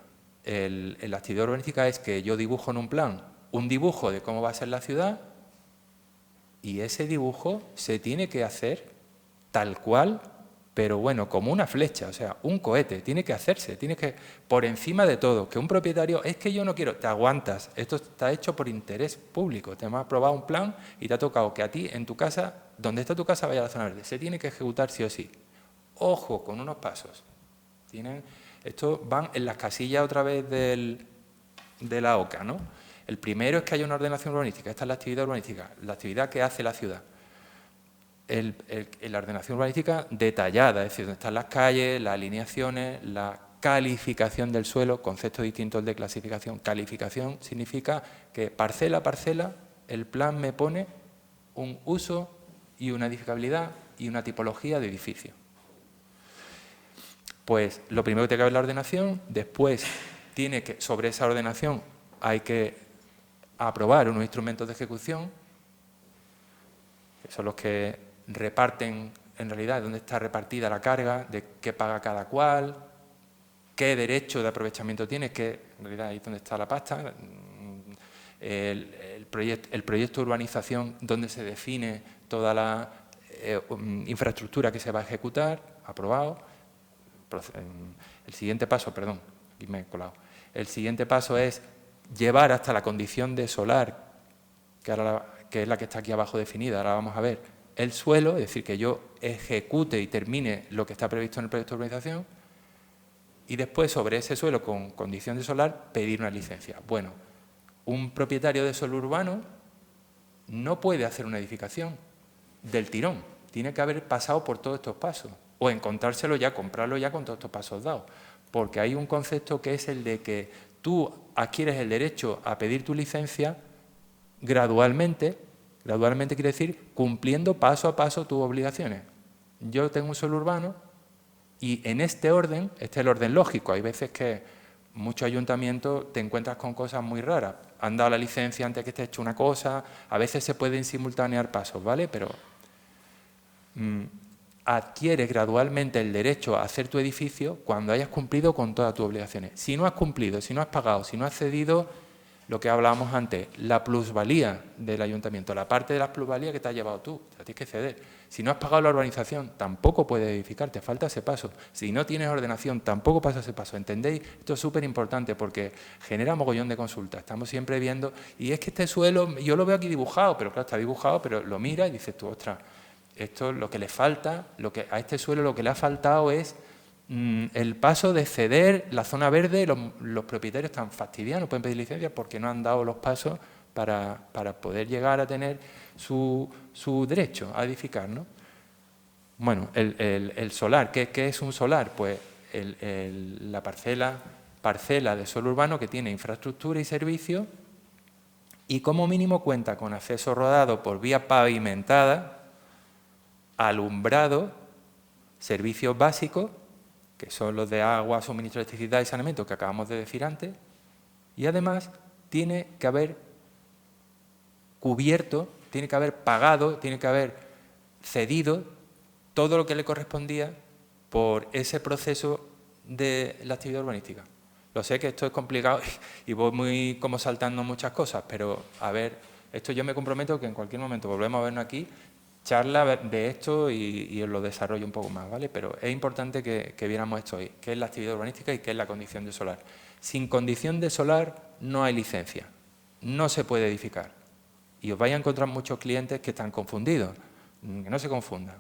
La actividad urbanística es que yo dibujo en un plan un dibujo de cómo va a ser la ciudad y ese dibujo se tiene que hacer tal cual, pero bueno, como una flecha, o sea, un cohete, tiene que hacerse, tiene que, por encima de todo, que un propietario, es que yo no quiero, te aguantas, esto está hecho por interés público, te hemos aprobado un plan y te ha tocado que a ti, en tu casa, donde está tu casa, vaya a la zona verde, se tiene que ejecutar sí o sí. Ojo, con unos pasos. Estos van en las casillas otra vez de la OCA, ¿no? El primero es que haya una ordenación urbanística, esta es la actividad urbanística, la actividad que hace la ciudad. La ordenación urbanística detallada, es decir, donde están las calles, las alineaciones, la calificación del suelo, concepto distinto al de clasificación. Calificación significa que parcela a parcela el plan me pone un uso y una edificabilidad y una tipología de edificio. Pues lo primero que tiene que haber la ordenación, después sobre esa ordenación hay que aprobar unos instrumentos de ejecución, que son los que reparten en realidad dónde está repartida la carga, de qué paga cada cual, qué derecho de aprovechamiento tiene, que en realidad ahí es donde está la pasta, el proyecto de urbanización donde se define toda la infraestructura que se va a ejecutar, aprobado. El siguiente paso, perdón, aquí me he colado. El siguiente paso es llevar hasta la condición de solar, que es la que está aquí abajo definida, ahora vamos a ver, el suelo, es decir, que yo ejecute y termine lo que está previsto en el proyecto de urbanización, y después sobre ese suelo con condición de solar pedir una licencia. Bueno, un propietario de suelo urbano no puede hacer una edificación del tirón, tiene que haber pasado por todos estos pasos, o encontrárselo ya, comprarlo ya con todos estos pasos dados, porque hay un concepto que es el de que tú adquieres el derecho a pedir tu licencia gradualmente quiere decir cumpliendo paso a paso tus obligaciones. Yo tengo un suelo urbano y en este orden, este es el orden lógico, hay veces que muchos ayuntamientos te encuentras con cosas muy raras, han dado la licencia antes que esté hecho una cosa, a veces se pueden simultanear pasos, ¿vale? Pero adquieres gradualmente el derecho a hacer tu edificio cuando hayas cumplido con todas tus obligaciones. Si no has cumplido, si no has pagado, si no has cedido, lo que hablábamos antes, la plusvalía del ayuntamiento, la parte de la plusvalía que te has llevado tú, te tienes que ceder. Si no has pagado la urbanización, tampoco puedes edificar, te falta ese paso. Si no tienes ordenación, tampoco pasa ese paso. ¿Entendéis? Esto es súper importante porque genera mogollón de consultas. Estamos siempre viendo, y es que este suelo, yo lo veo aquí dibujado, pero claro, está dibujado, pero lo miras y dices tú, ostras, esto lo que le falta, a este suelo lo que le ha faltado es el paso de ceder la zona verde. Los propietarios están fastidiados, no pueden pedir licencias porque no han dado los pasos para poder llegar a tener su derecho a edificar, ¿no? Bueno, el solar, ¿qué es un solar? Pues la parcela de suelo urbano que tiene infraestructura y servicios y como mínimo cuenta con acceso rodado por vía pavimentada, alumbrado, servicios básicos, que son los de agua, suministro, electricidad y saneamiento que acabamos de decir antes, y además tiene que haber cubierto, tiene que haber pagado, tiene que haber cedido todo lo que le correspondía por ese proceso de la actividad urbanística. Lo sé que esto es complicado y voy muy como saltando muchas cosas, pero a ver, esto yo me comprometo que en cualquier momento volvemos a vernos aquí, charla de esto y os lo desarrollo un poco más, ¿vale? Pero es importante que viéramos esto hoy, qué es la actividad urbanística y qué es la condición de solar. Sin condición de solar no hay licencia, no se puede edificar. Y os vais a encontrar muchos clientes que están confundidos, que no se confundan.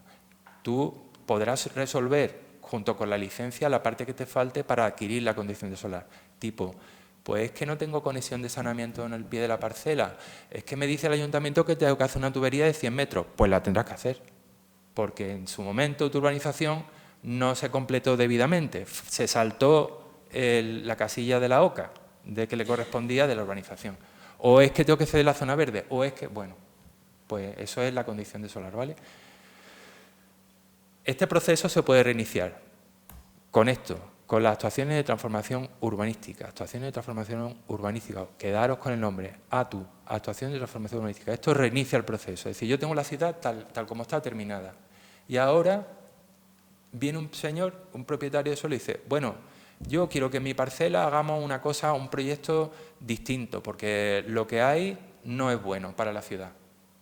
Tú podrás resolver junto con la licencia la parte que te falte para adquirir la condición de solar. Tipo, pues es que no tengo conexión de saneamiento en el pie de la parcela, es que me dice el ayuntamiento que tengo que hacer una tubería de 100 metros, pues la tendrás que hacer, porque en su momento tu urbanización no se completó debidamente, se saltó la casilla de la OCA, de que le correspondía de la urbanización, o es que tengo que ceder la zona verde, o es que, bueno, pues eso es la condición de solar, ¿vale? Este proceso se puede reiniciar con esto. con las actuaciones de transformación urbanística. Quedaros con el nombre, ATU, actuación de transformación urbanística. Esto reinicia el proceso. Es decir, yo tengo la ciudad tal como está terminada. Y ahora viene un señor, un propietario de suelo y dice, bueno, yo quiero que en mi parcela hagamos una cosa, un proyecto distinto, porque lo que hay no es bueno para la ciudad.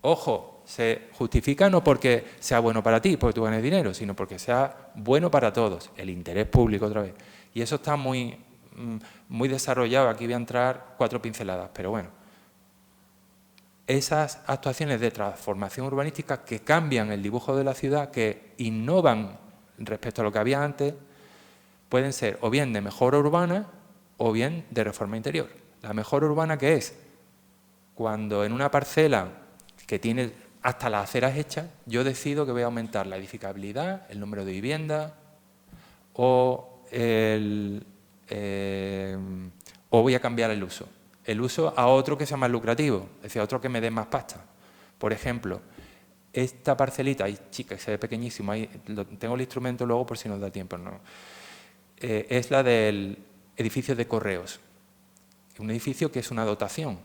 Ojo, se justifica no porque sea bueno para ti, porque tú ganes dinero, sino porque sea bueno para todos, el interés público otra vez. Y eso está muy desarrollado, aquí voy a entrar 4 pinceladas, pero bueno. Esas actuaciones de transformación urbanística que cambian el dibujo de la ciudad, que innovan respecto a lo que había antes, pueden ser o bien de mejora urbana o bien de reforma interior. La mejora urbana, ¿qué es? Cuando en una parcela que tiene hasta las aceras hechas, yo decido que voy a aumentar la edificabilidad, el número de viviendas o voy a cambiar el uso a otro que sea más lucrativo, es decir, a otro que me dé más pasta. Por ejemplo, esta parcelita, ahí chica, se ve pequeñísimo, ahí tengo el instrumento luego por si nos da tiempo, ¿no? Es la del edificio de correos. Un edificio que es una dotación.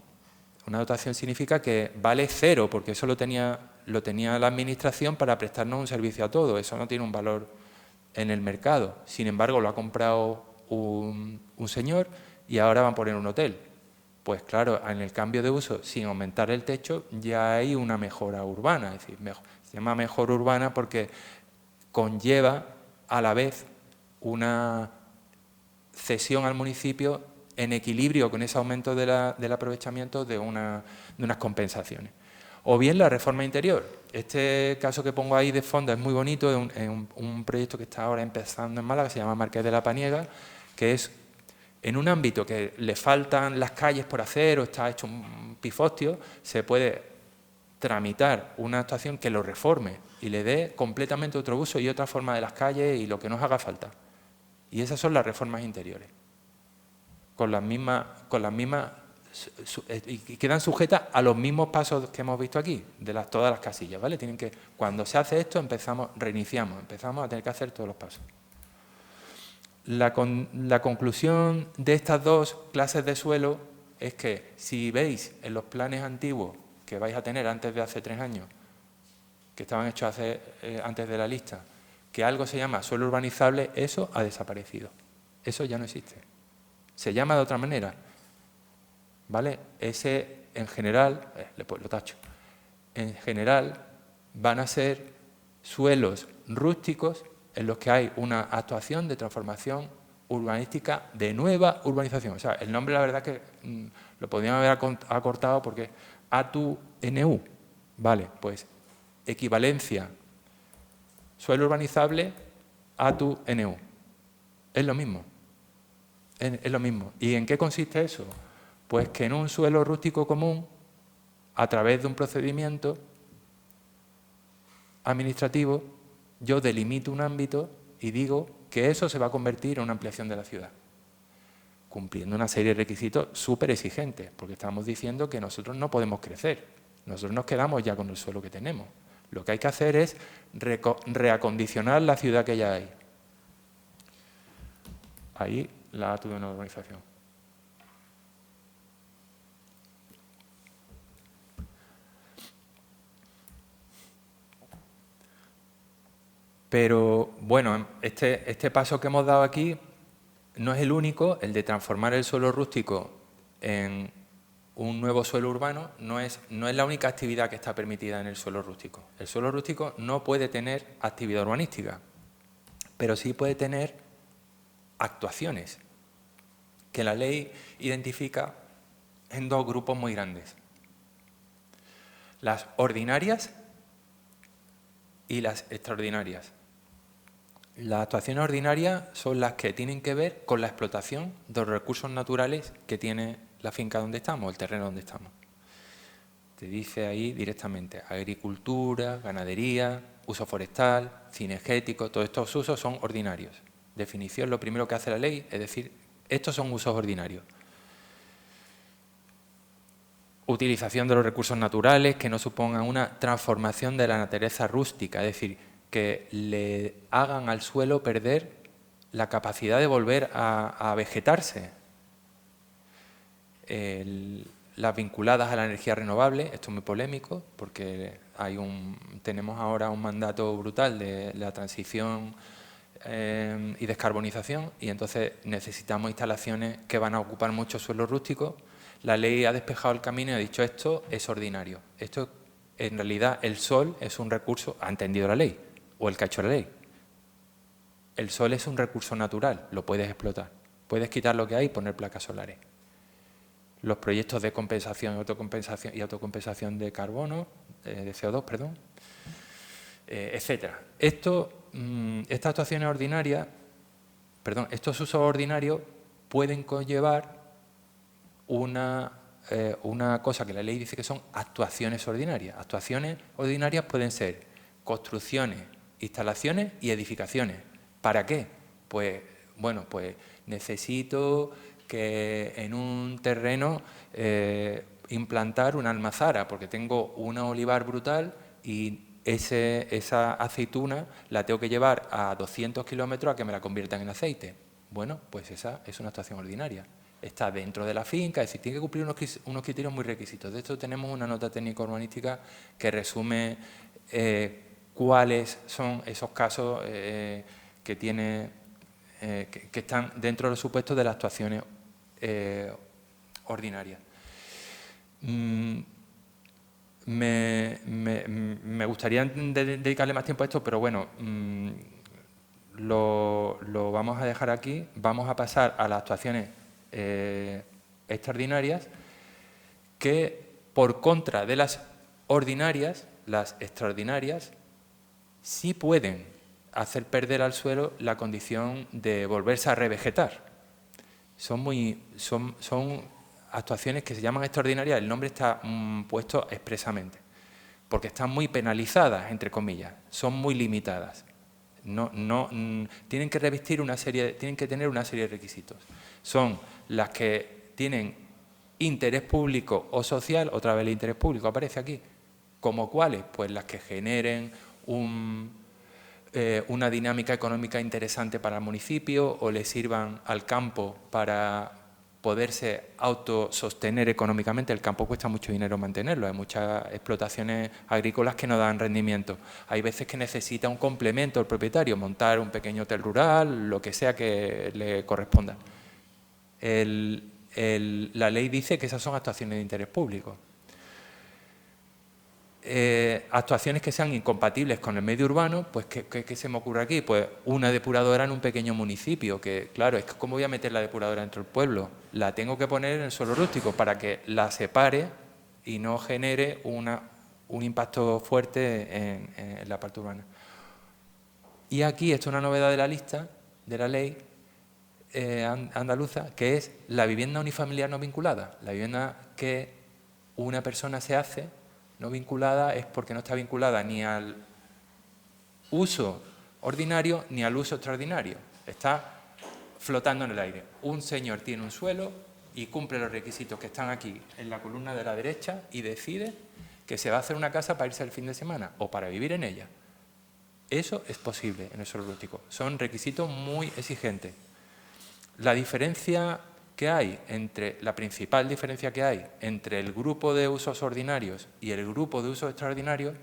Una dotación significa que vale 0, porque eso lo tenía la administración para prestarnos un servicio a todos. Eso no tiene un valor en el mercado. Sin embargo, lo ha comprado un señor y ahora van a poner un hotel. Pues claro, en el cambio de uso, sin aumentar el techo, ya hay una mejora urbana. Es decir, se llama mejora urbana porque conlleva a la vez una cesión al municipio en equilibrio con ese aumento del aprovechamiento de unas compensaciones. O bien la reforma interior. Este caso que pongo ahí de fondo es muy bonito, es un proyecto que está ahora empezando en Málaga, se llama Marqués de la Paniega, que es en un ámbito que le faltan las calles por hacer o está hecho un pifostio, se puede tramitar una actuación que lo reforme y le dé completamente otro uso y otra forma de las calles y lo que nos haga falta. Y esas son las reformas interiores, con las mismas y quedan sujetas a los mismos pasos que hemos visto aquí, de todas las casillas, ¿vale? Cuando se hace esto, reiniciamos, empezamos a tener que hacer todos los pasos. La conclusión de estas 2 clases de suelo es que si veis en los planes antiguos que vais a tener antes de hace 3 años, que estaban hechos antes de la lista, que algo se llama suelo urbanizable, eso ha desaparecido. Eso ya no existe. Se llama de otra manera, ¿vale? Ese, en general, lo tacho, en general van a ser suelos rústicos en los que hay una actuación de transformación urbanística de nueva urbanización. O sea, el nombre la verdad que lo podríamos haber acortado porque ATU-NU, ¿vale? Pues equivalencia suelo urbanizable ATU-NU. Es lo mismo. Es lo mismo. ¿Y en qué consiste eso? Pues que en un suelo rústico común, a través de un procedimiento administrativo, yo delimito un ámbito y digo que eso se va a convertir en una ampliación de la ciudad, cumpliendo una serie de requisitos súper exigentes, porque estamos diciendo que nosotros no podemos crecer, nosotros nos quedamos ya con el suelo que tenemos. Lo que hay que hacer es reacondicionar la ciudad que ya hay. Ahí la ATU de una urbanización. Pero, bueno, este paso que hemos dado aquí no es el único, el de transformar el suelo rústico en un nuevo suelo urbano, no es la única actividad que está permitida en el suelo rústico. El suelo rústico no puede tener actividad urbanística, pero sí puede tener actuaciones que la ley identifica en 2 grupos muy grandes. Las ordinarias y las extraordinarias. Las actuaciones ordinarias son las que tienen que ver con la explotación de los recursos naturales que tiene la finca donde estamos, el terreno donde estamos. Te dice ahí directamente agricultura, ganadería, uso forestal, cinegético, todos estos usos son ordinarios. Definición, lo primero que hace la ley es decir, estos son usos ordinarios. Utilización de los recursos naturales que no supongan una transformación de la naturaleza rústica, es decir, que le hagan al suelo perder la capacidad de volver a vegetarse. Las vinculadas a la energía renovable, esto es muy polémico porque tenemos ahora un mandato brutal de la transición y descarbonización, y entonces necesitamos instalaciones que van a ocupar mucho suelo rústico. La ley ha despejado el camino y ha dicho esto es ordinario. Esto, en realidad, el sol es un recurso, ha entendido la ley, o el que ha hecho la ley. El sol es un recurso natural, lo puedes explotar. Puedes quitar lo que hay y poner placas solares. Los proyectos de compensación y autocompensación de carbono, de CO2, perdón, etcétera. Estas actuaciones ordinarias, estos usos ordinarios pueden conllevar una cosa que la ley dice que son actuaciones ordinarias. Actuaciones ordinarias pueden ser construcciones, instalaciones y edificaciones. ¿Para qué? Pues, bueno, pues necesito que en un terreno implantar una almazara, porque tengo un olivar brutal y esa aceituna la tengo que llevar a 200 kilómetros a que me la conviertan en aceite. Bueno, pues esa es una actuación ordinaria. Está dentro de la finca, es decir, tiene que cumplir unos criterios muy requisitos. De hecho, tenemos una nota técnico-urbanística que resume cuáles son esos casos que están dentro de los supuestos de las actuaciones ordinarias. Me gustaría dedicarle más tiempo a esto, pero bueno, lo vamos a dejar aquí. Vamos a pasar a las actuaciones extraordinarias, que por contra de las ordinarias, las extraordinarias sí pueden hacer perder al suelo la condición de volverse a revegetar. Son actuaciones que se llaman extraordinarias, el nombre está puesto expresamente, porque están muy penalizadas, entre comillas, son muy limitadas. Tienen que revestir tienen que tener una serie de requisitos. Son las que tienen interés público o social, otra vez el interés público aparece aquí, ¿como cuáles? Pues las que generen una dinámica económica interesante para el municipio o le sirvan al campo para poderse autosostener económicamente. El campo cuesta mucho dinero mantenerlo, hay muchas explotaciones agrícolas que no dan rendimiento. Hay veces que necesita un complemento el propietario, montar un pequeño hotel rural, lo que sea que le corresponda. La ley dice que esas son actuaciones de interés público. Actuaciones que sean incompatibles con el medio urbano, pues ¿qué se me ocurre aquí? Pues una depuradora en un pequeño municipio, que claro, es que ¿cómo voy a meter la depuradora dentro del pueblo? La tengo que poner en el suelo rústico para que la separe y no genere un impacto fuerte en la parte urbana. Y aquí, esto es una novedad de la lista, de la ley andaluza, que es la vivienda unifamiliar no vinculada. La vivienda que una persona se hace no vinculada es porque no está vinculada ni al uso ordinario ni al uso extraordinario. Está flotando en el aire. Un señor tiene un suelo y cumple los requisitos que están aquí en la columna de la derecha y decide que se va a hacer una casa para irse el fin de semana o para vivir en ella. Eso es posible en el suelo rústico. Son requisitos muy exigentes. La diferencia que hay la principal diferencia que hay entre el grupo de usos ordinarios y el grupo de usos extraordinarios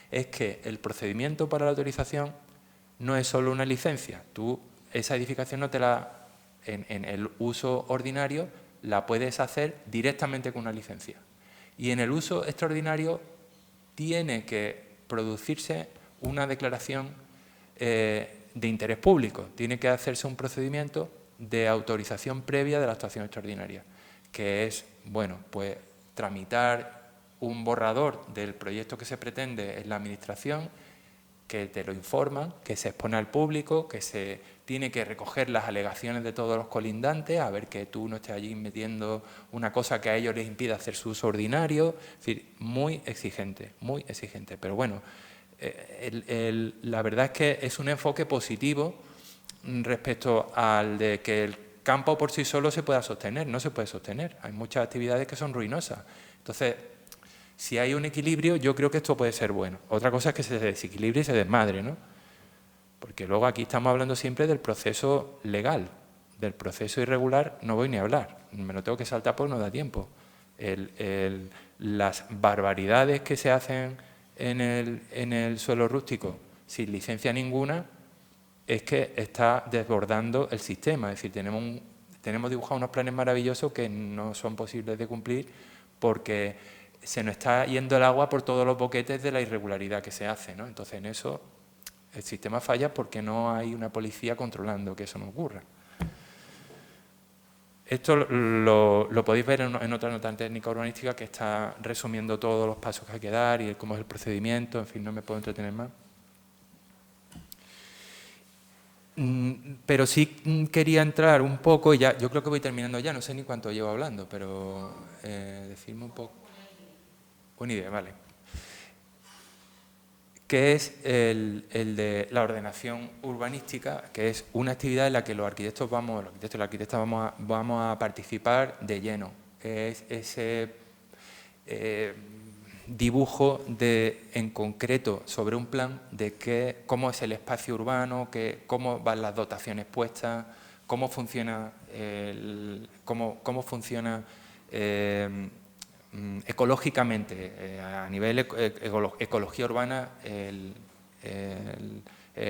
es que el procedimiento para la autorización no es solo una licencia. Tú esa edificación en el uso ordinario la puedes hacer directamente con una licencia. Y en el uso extraordinario tiene que producirse una declaración de interés público. Tiene que hacerse un procedimiento de autorización previa de la actuación extraordinaria, que es, bueno, pues tramitar un borrador del proyecto que se pretende en la Administración, que te lo informan, que se expone al público, que se tiene que recoger las alegaciones de todos los colindantes, a ver que tú no estés allí metiendo una cosa que a ellos les impida hacer su uso ordinario. Es decir, muy exigente, pero bueno, la verdad es que es un enfoque positivo respecto al de que el campo por sí solo se pueda sostener. No se puede sostener, hay muchas actividades que son ruinosas. Entonces, si hay un equilibrio, yo creo que esto puede ser bueno. Otra cosa es que se desequilibre y se desmadre, ¿no? Porque luego aquí estamos hablando siempre del proceso legal, del proceso irregular no voy ni a hablar, me lo tengo que saltar porque no da tiempo. Las barbaridades que se hacen en el suelo rústico sin licencia ninguna es que está desbordando el sistema. Es decir, tenemos dibujados unos planes maravillosos que no son posibles de cumplir porque se nos está yendo el agua por todos los boquetes de la irregularidad que se hace, ¿no? Entonces, en eso el sistema falla porque no hay una policía controlando que eso no ocurra. Esto lo podéis ver en otra nota técnica urbanística que está resumiendo todos los pasos que hay que dar y cómo es el procedimiento, en fin, no me puedo entretener más. Pero sí quería entrar un poco, y ya, yo creo que voy terminando ya, no sé ni cuánto llevo hablando, pero decirme un poco. Una idea, vale. Que es el de la ordenación urbanística, que es una actividad en la que los arquitectos y las arquitectas vamos a participar de lleno. Es ese dibujo en concreto sobre un plan de cómo es el espacio urbano, cómo van las dotaciones puestas, cómo funciona, ecológicamente, a nivel ecología urbana,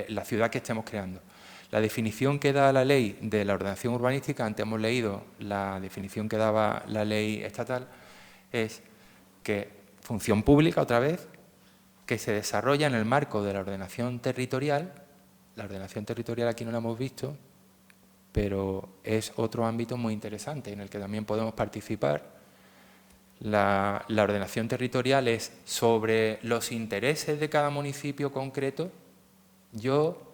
la ciudad que estemos creando. La definición que da la ley de la ordenación urbanística, antes hemos leído la definición que daba la ley estatal, es que función pública, otra vez, que se desarrolla en el marco de la ordenación territorial. La ordenación territorial aquí no la hemos visto, pero es otro ámbito muy interesante en el que también podemos participar. La ordenación territorial es sobre los intereses de cada municipio concreto. Yo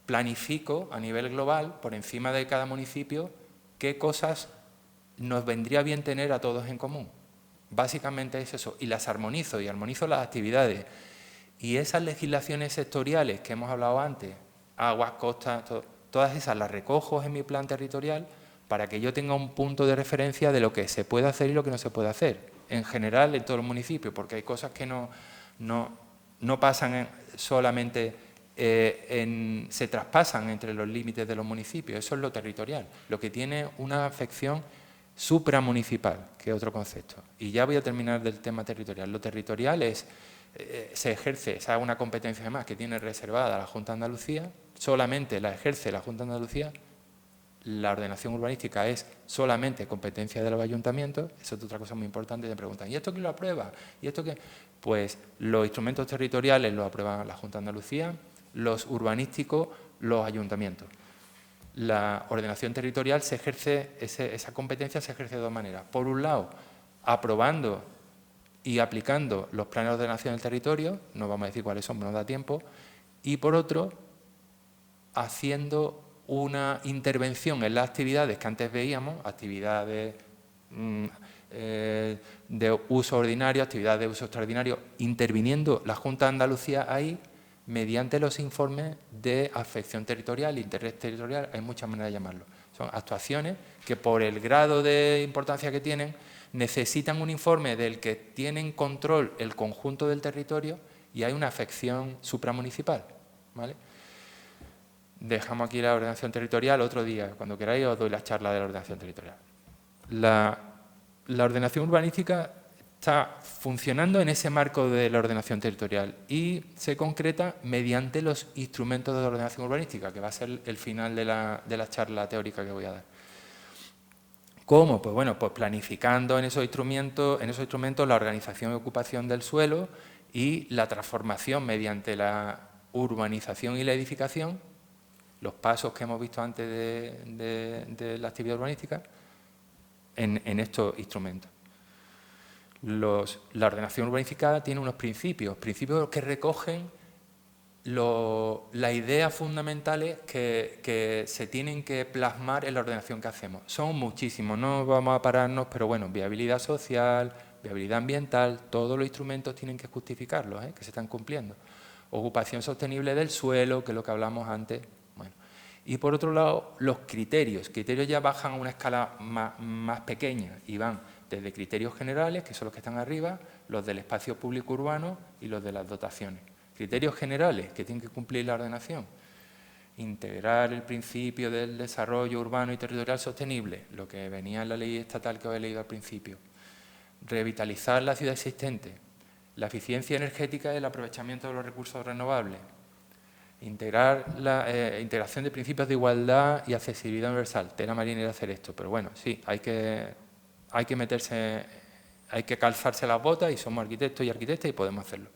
planifico a nivel global, por encima de cada municipio, qué cosas nos vendría bien tener a todos en común. Básicamente es eso, y las armonizo, y armonizo las actividades. Y esas legislaciones sectoriales que hemos hablado antes, aguas, costas, todas esas las recojo en mi plan territorial para que yo tenga un punto de referencia de lo que se puede hacer y lo que no se puede hacer, en general en todos los municipios, porque hay cosas que no pasan solamente, se traspasan entre los límites de los municipios, eso es lo territorial, lo que tiene una afección supramunicipal, que es otro concepto. Y ya voy a terminar del tema territorial. Lo territorial se ejerce, esa es una competencia además que tiene reservada la Junta de Andalucía, solamente la ejerce la Junta de Andalucía. La ordenación urbanística es solamente competencia de los ayuntamientos, eso es otra cosa muy importante, te preguntan, ¿y esto quién lo aprueba? ¿Y esto qué? Pues los instrumentos territoriales los aprueba la Junta de Andalucía, los urbanísticos, los ayuntamientos. La ordenación territorial se ejerce, esa competencia se ejerce de dos maneras. Por un lado, aprobando y aplicando los planes de ordenación del territorio, no vamos a decir cuáles son, no da tiempo, y por otro, haciendo una intervención en las actividades que antes veíamos, actividades de uso ordinario, actividades de uso extraordinario, interviniendo la Junta de Andalucía ahí mediante los informes de afección territorial, interés territorial, hay muchas maneras de llamarlo. Son actuaciones que por el grado de importancia que tienen necesitan un informe del que tienen control el conjunto del territorio y hay una afección supramunicipal, ¿vale? Dejamos aquí la ordenación territorial, otro día, cuando queráis os doy la charla de la ordenación territorial. La ordenación urbanística está funcionando en ese marco de la ordenación territorial y se concreta mediante los instrumentos de ordenación urbanística, que va a ser el final de la charla teórica que voy a dar. ¿Cómo? Pues bueno, pues planificando en esos instrumentos la organización y ocupación del suelo y la transformación mediante la urbanización y la edificación, los pasos que hemos visto antes de la actividad urbanística, en estos instrumentos. La ordenación urbanística tiene unos principios que recogen las ideas fundamentales que se tienen que plasmar en la ordenación que hacemos. Son muchísimos, no vamos a pararnos, pero bueno, viabilidad social, viabilidad ambiental, todos los instrumentos tienen que justificarlos, que se están cumpliendo. Ocupación sostenible del suelo, que es lo que hablamos antes. Bueno. Y por otro lado, los criterios. Criterios ya bajan a una escala más pequeña y van desde criterios generales, que son los que están arriba, los del espacio público urbano y los de las dotaciones. Criterios generales que tienen que cumplir la ordenación. Integrar el principio del desarrollo urbano y territorial sostenible, lo que venía en la ley estatal que os he leído al principio. Revitalizar la ciudad existente, la eficiencia energética y el aprovechamiento de los recursos renovables. Integrar la integración de principios de igualdad y accesibilidad universal. Tela marinera hacer esto, pero bueno, sí, hay que meterse, hay que calzarse las botas y somos arquitectos y arquitectas y podemos hacerlo.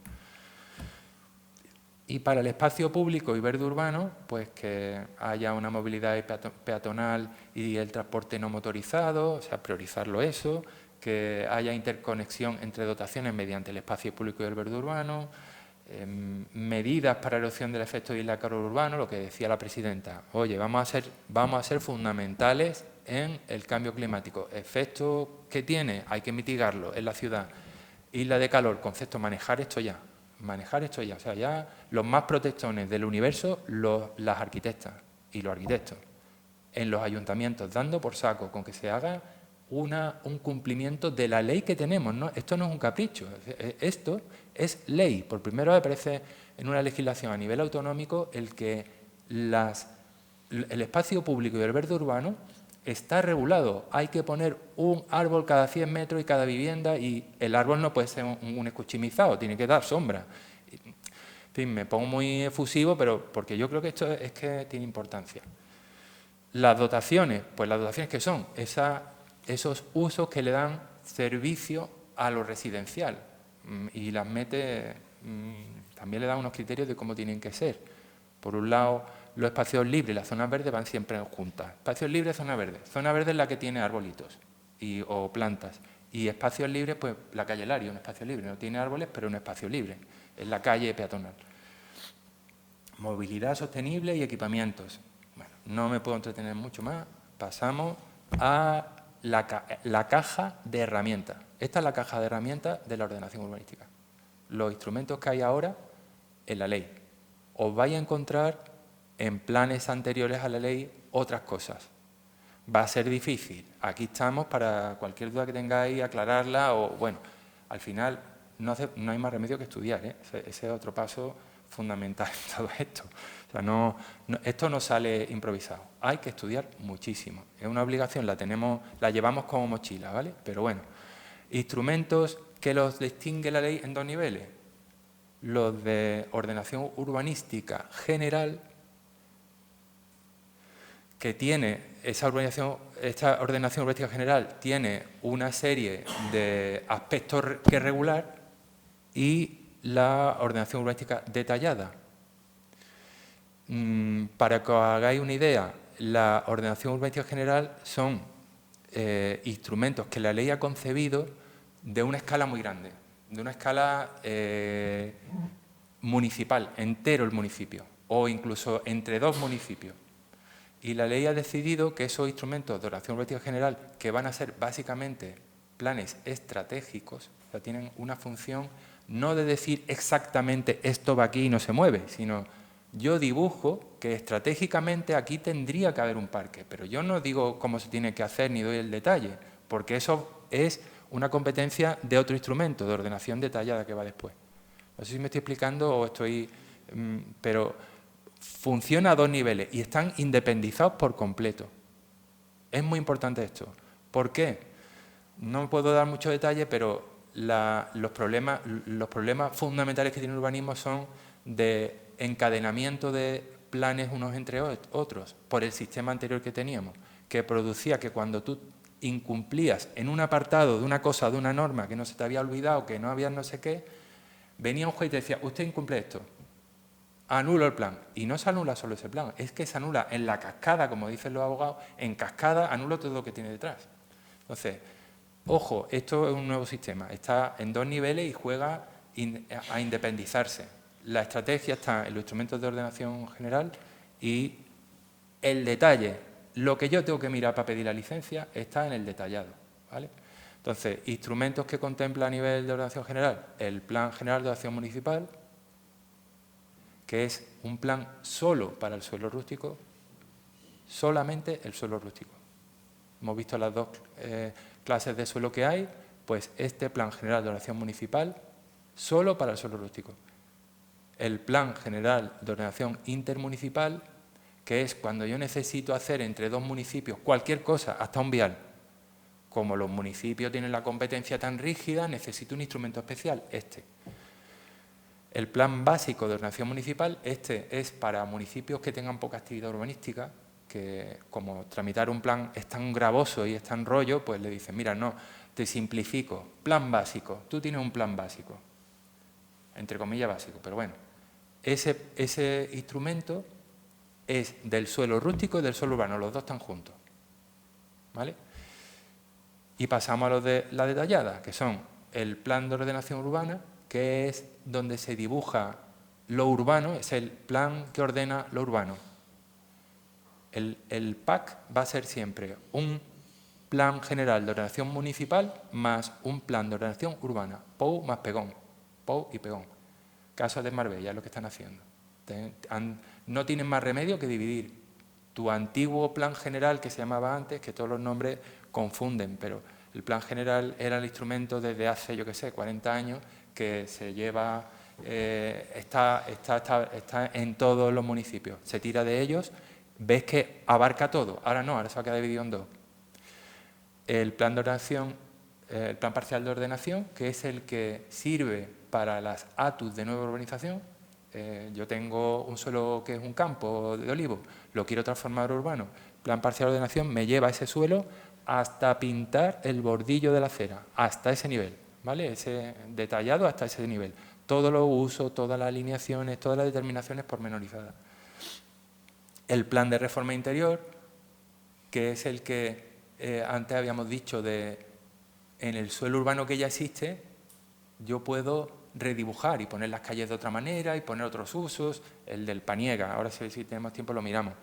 Y para el espacio público y verde urbano, pues que haya una movilidad peatonal y el transporte no motorizado, o sea, priorizarlo eso, que haya interconexión entre dotaciones mediante el espacio público y el verde urbano, medidas para erosión del efecto de isla calor urbano, lo que decía la presidenta. Oye, vamos a ser fundamentales en el cambio climático. Efecto que tiene, hay que mitigarlo en la ciudad. Isla de calor, concepto, manejar esto ya. O sea, ya los más protectones del universo, las arquitectas y los arquitectos, en los ayuntamientos, dando por saco con que se haga un cumplimiento de la ley que tenemos, ¿no? Esto no es un capricho, esto es ley. Por primera vez aparece en una legislación a nivel autonómico el que el espacio público y el verde urbano está regulado. Hay que poner un árbol cada 100 metros y cada vivienda, y el árbol no puede ser un escuchimizado, tiene que dar sombra. En fin, me pongo muy efusivo, pero porque yo creo que esto es que tiene importancia. Las dotaciones, pues las dotaciones que son esos usos que le dan servicio a lo residencial, y las mete, también le dan unos criterios de cómo tienen que ser. Por un lado, los espacios libres y las zonas verdes van siempre juntas. Espacios libres, zona verde. Zona verde es la que tiene arbolitos o plantas. Y espacios libres, pues la calle Lario, un espacio libre. No tiene árboles, pero un espacio libre. Es la calle peatonal. Movilidad sostenible y equipamientos. Bueno, no me puedo entretener mucho más. Pasamos a la caja de herramientas. Esta es la caja de herramientas de la ordenación urbanística. Los instrumentos que hay ahora en la ley. Os vais a encontrar en planes anteriores a la ley otras cosas. Va a ser difícil. Aquí estamos para cualquier duda que tengáis, aclararla o, bueno, al final no hay más remedio que estudiar, ¿eh? Ese es otro paso fundamental en todo esto. O sea, esto no sale improvisado. Hay que estudiar muchísimo. Es una obligación, la llevamos como mochila, ¿vale? Pero bueno, instrumentos que los distingue la ley en dos niveles. Los de ordenación urbanística general, que tiene esta ordenación urbanística general tiene una serie de aspectos que regular, y la ordenación urbanística detallada. Para que os hagáis una idea, la ordenación urbanística general son instrumentos que la ley ha concebido de una escala muy grande, de una escala municipal, entero el municipio, o incluso entre dos municipios. Y la ley ha decidido que esos instrumentos de ordenación urbanística general, que van a ser básicamente planes estratégicos, o sea, tienen una función no de decir exactamente esto va aquí y no se mueve, sino yo dibujo que estratégicamente aquí tendría que haber un parque, pero yo no digo cómo se tiene que hacer ni doy el detalle, porque eso es una competencia de otro instrumento, de ordenación detallada que va después. No sé si me estoy explicando o estoy... pero funciona a dos niveles y están independizados por completo. Es muy importante esto. ¿Por qué? No puedo dar mucho detalle, pero los problemas fundamentales que tiene el urbanismo son de encadenamiento de planes unos entre otros, por el sistema anterior que teníamos, que producía que cuando tú incumplías en un apartado de una cosa, de una norma que no se te había olvidado, que no había no sé qué, venía un juez y te decía, usted incumple esto, anulo el plan. Y no se anula solo ese plan, es que se anula en la cascada, como dicen los abogados, en cascada anulo todo lo que tiene detrás. Entonces, ojo, esto es un nuevo sistema, está en dos niveles y juega a independizarse. La estrategia está en los instrumentos de ordenación general y el detalle, lo que yo tengo que mirar para pedir la licencia, está en el detallado, ¿vale? Entonces, instrumentos que contempla a nivel de ordenación general, el Plan General de Ordenación Municipal, que es un plan solo para el suelo rústico, solamente el suelo rústico. Hemos visto las dos clases de suelo que hay, pues este Plan General de Ordenación Municipal, solo para el suelo rústico. El Plan General de Ordenación Intermunicipal, que es cuando yo necesito hacer entre dos municipios cualquier cosa, hasta un vial. Como los municipios tienen la competencia tan rígida, necesito un instrumento especial, este. El plan básico de ordenación municipal, este es para municipios que tengan poca actividad urbanística, que como tramitar un plan es tan gravoso y es tan rollo, pues le dicen, mira, no, te simplifico, plan básico, tú tienes un plan básico, entre comillas básico, pero bueno, ese instrumento es del suelo rústico y del suelo urbano, los dos están juntos, ¿vale? Y pasamos a los de la detallada, que son el plan de ordenación urbana, que es donde se dibuja lo urbano, es el plan que ordena lo urbano. El PAC va a ser siempre un plan general de ordenación municipal más un plan de ordenación urbana, POU más PEGON, POU y PEGON. Caso de Marbella es lo que están haciendo. No tienen más remedio que dividir tu antiguo plan general que se llamaba antes, que todos los nombres confunden, pero el plan general era el instrumento desde hace, yo qué sé, 40 años, que se lleva, está en todos los municipios. Se tira de ellos, ves que abarca todo. Ahora no, ahora se va a quedar dividido en dos. El plan de ordenación, el plan parcial de ordenación, que es el que sirve para las ATUs de nueva urbanización. Yo tengo un suelo que es un campo de olivo, lo quiero transformar en urbano. Plan parcial de ordenación me lleva ese suelo hasta pintar el bordillo de la acera, hasta ese nivel, ¿vale? Ese detallado hasta ese nivel. Todos los usos, todas las alineaciones, todas las determinaciones pormenorizadas. El plan de reforma interior, que es el que antes habíamos dicho de en el suelo urbano que ya existe, yo puedo redibujar y poner las calles de otra manera y poner otros usos, el del Paniega, ahora si tenemos tiempo lo miramos.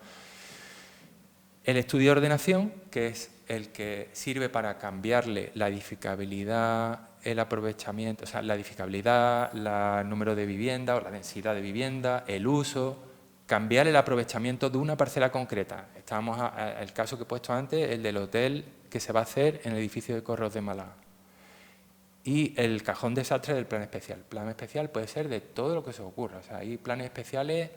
El estudio de ordenación, que es el que sirve para cambiarle la edificabilidad, el aprovechamiento, o sea, la edificabilidad, el número de vivienda o la densidad de vivienda, el uso, cambiar el aprovechamiento de una parcela concreta. Estábamos el caso que he puesto antes, el del hotel que se va a hacer en el edificio de Correos de Málaga. Y el cajón desastre del plan especial. El plan especial puede ser de todo lo que se os ocurra. O sea, hay planes especiales,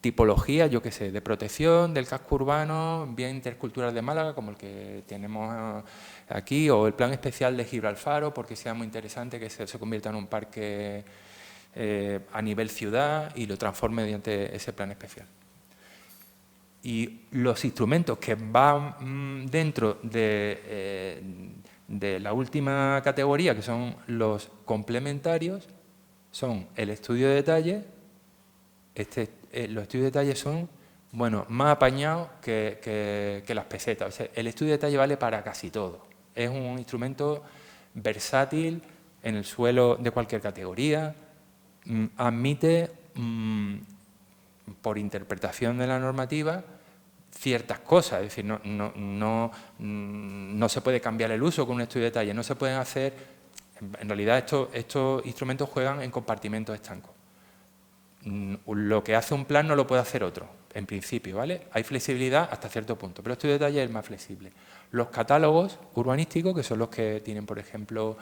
tipologías, yo qué sé, de protección del casco urbano, bien intercultural de Málaga, como el que tenemos aquí, o el plan especial de Gibralfaro, porque sea muy interesante que se convierta en un parque a nivel ciudad y lo transforme mediante ese plan especial. Y los instrumentos que van dentro de la última categoría, que son los complementarios, son el estudio de detalle. Los estudios de detalle son, bueno, más apañados que las pesetas. O sea, el estudio de detalle vale para casi todo. Es un instrumento versátil en el suelo de cualquier categoría. Admite, por interpretación de la normativa, ciertas cosas, es decir, no se puede cambiar el uso con un estudio de detalle, no se pueden hacer, en realidad estos instrumentos juegan en compartimentos estancos. Lo que hace un plan no lo puede hacer otro, en principio, ¿vale? Hay flexibilidad hasta cierto punto, pero el estudio de detalle es el más flexible. Los catálogos urbanísticos, que son los que tienen, por ejemplo,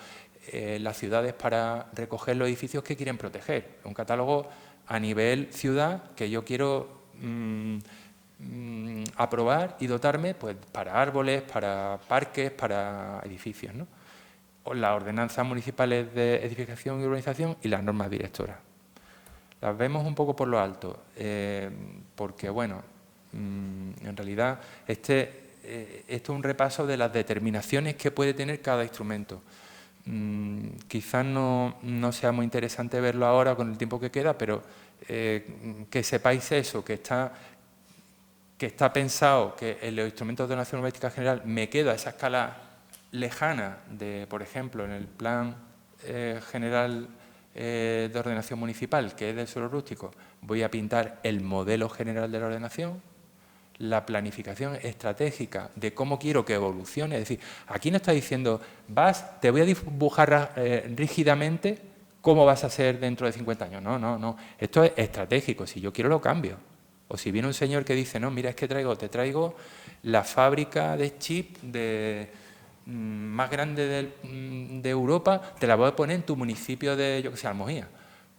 las ciudades para recoger los edificios que quieren proteger. Un catálogo a nivel ciudad que yo quiero aprobar y dotarme pues, para árboles, para parques, para edificios, ¿no? O las ordenanzas municipales de edificación y urbanización y las normas directoras. Las vemos un poco por lo alto, porque, bueno, en realidad esto es un repaso de las determinaciones que puede tener cada instrumento. Quizás no sea muy interesante verlo ahora con el tiempo que queda, pero que sepáis eso, que está pensado que en los instrumentos de ordenación urbanística general me queda esa escala lejana de, por ejemplo, en el plan general de ordenación municipal, que es del suelo rústico, voy a pintar el modelo general de la ordenación, la planificación estratégica de cómo quiero que evolucione. Es decir, aquí no está diciendo, te voy a dibujar rígidamente cómo vas a ser dentro de 50 años. No. Esto es estratégico. Si yo quiero, lo cambio. O si viene un señor que dice, no, mira, es que te traigo la fábrica de chip más grande de Europa, te la voy a poner en tu municipio de, yo qué sé, Almoía.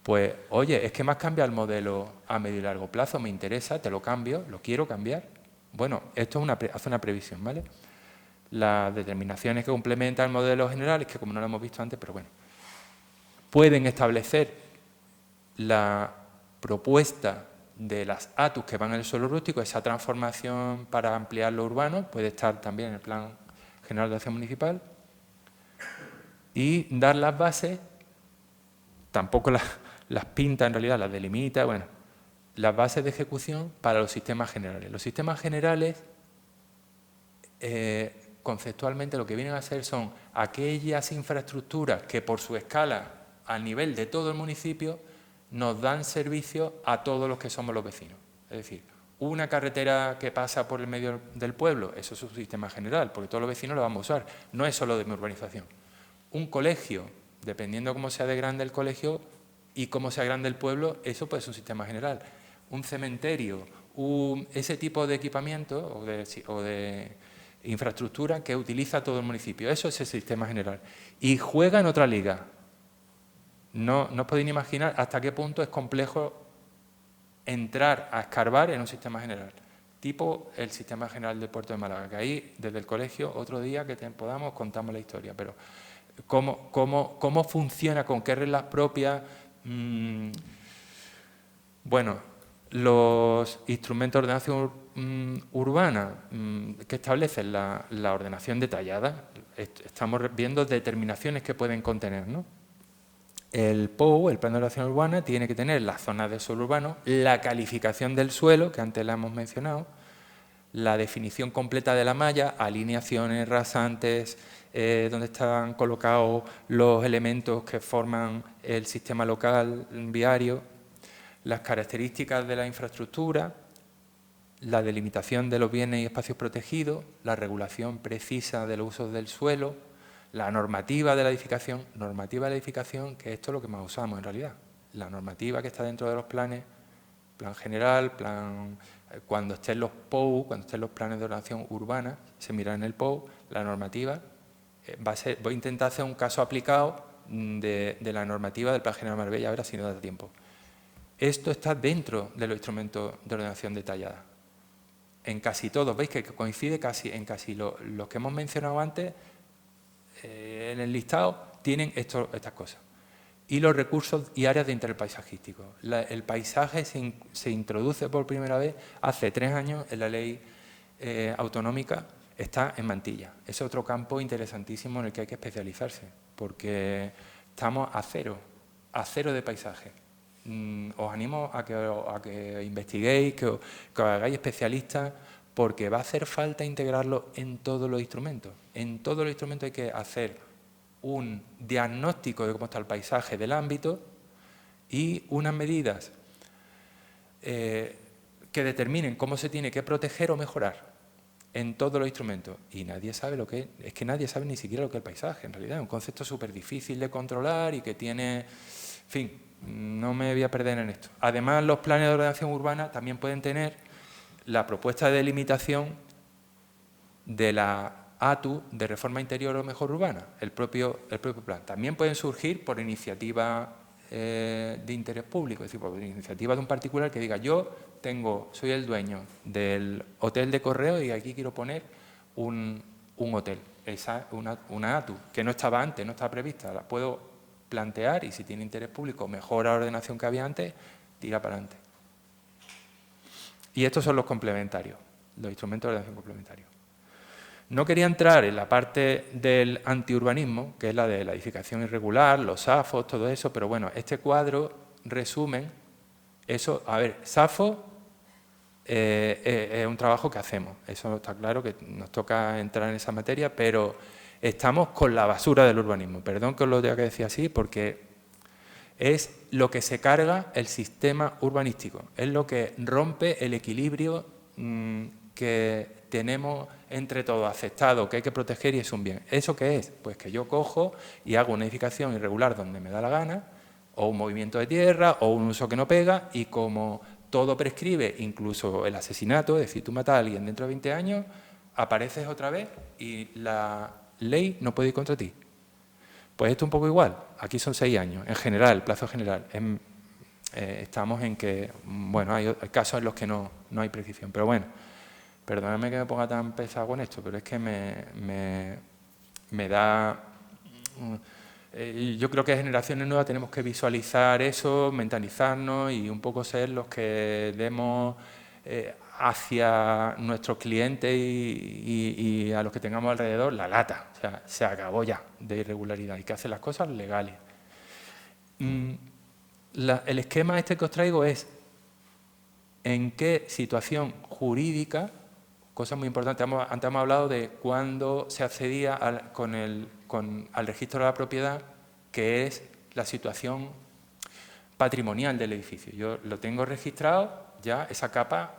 Pues, oye, es que me has cambiado el modelo a medio y largo plazo, me interesa, te lo cambio, lo quiero cambiar. Bueno, esto es hace una previsión, ¿vale? Las determinaciones que complementan el modelo general, es que como no lo hemos visto antes, pero bueno, pueden establecer la propuesta de las ATUs que van en el suelo rústico, esa transformación para ampliar lo urbano, puede estar también en el Plan General de Acción Municipal, y dar las bases, tampoco las pinta en realidad, las delimita, bueno, las bases de ejecución para los sistemas generales. Los sistemas generales, conceptualmente, lo que vienen a ser son aquellas infraestructuras que por su escala, a nivel de todo el municipio, nos dan servicio a todos los que somos los vecinos. Es decir, una carretera que pasa por el medio del pueblo, eso es un sistema general, porque todos los vecinos lo vamos a usar, no es solo de mi urbanización. Un colegio, dependiendo cómo sea de grande el colegio y cómo sea grande el pueblo, eso puede ser un sistema general. Un cementerio, ese tipo de equipamiento o de infraestructura que utiliza todo el municipio, eso es el sistema general. Y juega en otra liga. No os podéis imaginar hasta qué punto es complejo entrar a escarbar en un sistema general, tipo el sistema general del Puerto de Málaga, que ahí, desde el colegio, otro día que podamos, contamos la historia, pero cómo funciona, con qué reglas propias. Bueno, los instrumentos de ordenación urbana que establecen la ordenación detallada, estamos viendo determinaciones que pueden contener, ¿no? El POU, el Plan de Ordenación Urbana, tiene que tener las zonas de suelo urbano, la calificación del suelo, que antes la hemos mencionado, la definición completa de la malla, alineaciones, rasantes, donde están colocados los elementos que forman el sistema local viario, las características de la infraestructura, la delimitación de los bienes y espacios protegidos, la regulación precisa de los usos del suelo, la normativa de la edificación, que esto es lo que más usamos en realidad, la normativa que está dentro de los planes, plan general, cuando estén los POU, cuando estén los planes de ordenación urbana, se mira en el POU, la normativa, voy a intentar hacer un caso aplicado de la normativa del Plan General Marbella, a ver si no da tiempo. Esto está dentro de los instrumentos de ordenación detallada. En casi todos, veis que coincide en casi los que hemos mencionado antes, en el listado tienen estas cosas. Y los recursos y áreas de interés paisajístico. El paisaje se introduce por primera vez hace 3 años en la ley autonómica, está en Mantilla. Es otro campo interesantísimo en el que hay que especializarse, porque estamos a cero de paisaje. Os animo a que investiguéis, que os hagáis especialistas, porque va a hacer falta integrarlo en todos los instrumentos. En todos los instrumentos hay que hacer un diagnóstico de cómo está el paisaje del ámbito y unas medidas que determinen cómo se tiene que proteger o mejorar en todos los instrumentos. Y nadie sabe lo que es que nadie sabe ni siquiera lo que es el paisaje, en realidad. Es un concepto súper difícil de controlar y que tiene... En fin, no me voy a perder en esto. Además, los planes de ordenación urbana también pueden tener la propuesta de delimitación de la ATU de reforma interior o mejora urbana, el propio plan. También pueden surgir por iniciativa de interés público, es decir, por iniciativa de un particular que diga yo soy el dueño del hotel de correo y aquí quiero poner un hotel, una ATU, que no estaba antes, no estaba prevista, la puedo plantear y si tiene interés público mejora la ordenación que había antes, tira para adelante. Y estos son los complementarios, los instrumentos de ordenación complementarios. No quería entrar en la parte del antiurbanismo, que es la de la edificación irregular, los SAFOs, todo eso, pero bueno, este cuadro resumen eso. A ver, SAFO es un trabajo que hacemos, eso está claro, que nos toca entrar en esa materia, pero estamos con la basura del urbanismo. Perdón que os lo tenga que decir así, porque es lo que se carga el sistema urbanístico, es lo que rompe el equilibrio que tenemos entre todos, aceptado, que hay que proteger y es un bien. ¿Eso qué es? Pues que yo cojo y hago una edificación irregular donde me da la gana, o un movimiento de tierra, o un uso que no pega, y como todo prescribe, incluso el asesinato, es decir, tú matas a alguien dentro de 20 años, apareces otra vez y la ley no puede ir contra ti. Pues esto es un poco igual, aquí son 6 años, en general, el plazo general. estamos en que, bueno, hay casos en los que no hay prescripción. Pero bueno, perdóname que me ponga tan pesado con esto, pero es que me da... yo creo que generaciones nuevas tenemos que visualizar eso, mentalizarnos y un poco ser los que demos hacia nuestros clientes y a los que tengamos alrededor la lata. O sea, se acabó ya de irregularidad, hay que hacer las cosas legales. El esquema este que os traigo es en qué situación jurídica, cosa muy importante, antes hemos hablado de cuándo se accedía al registro de la propiedad, que es la situación patrimonial del edificio. Yo lo tengo registrado, ya esa capa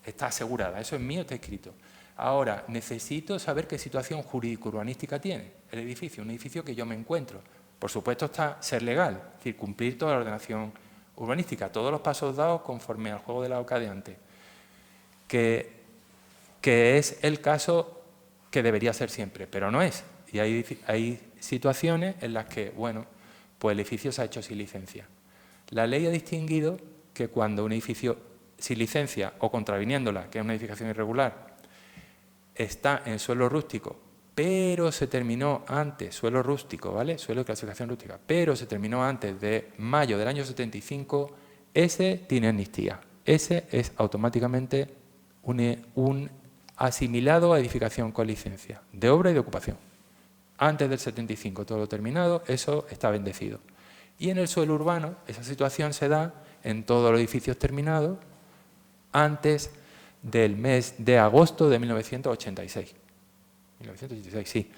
está asegurada, eso es mío, está escrito. Ahora, necesito saber qué situación jurídico-urbanística tiene el edificio, un edificio que yo me encuentro. Por supuesto está ser legal, es decir, cumplir toda la ordenación urbanística, todos los pasos dados conforme al juego de la OCA de antes, que es el caso que debería ser siempre, pero no es. Y hay situaciones en las que, bueno, pues el edificio se ha hecho sin licencia. La ley ha distinguido que cuando un edificio sin licencia o contraviniéndola, que es una edificación irregular, está en suelo rústico, pero se terminó antes, suelo rústico, ¿vale? Suelo de clasificación rústica, pero se terminó antes de mayo del año 75, ese tiene amnistía. Ese es automáticamente un asimilado a edificación con licencia, de obra y de ocupación. Antes del 75, todo lo terminado, eso está bendecido. Y en el suelo urbano, esa situación se da en todos los edificios terminados antes del mes de agosto de 1986. 1986, sí.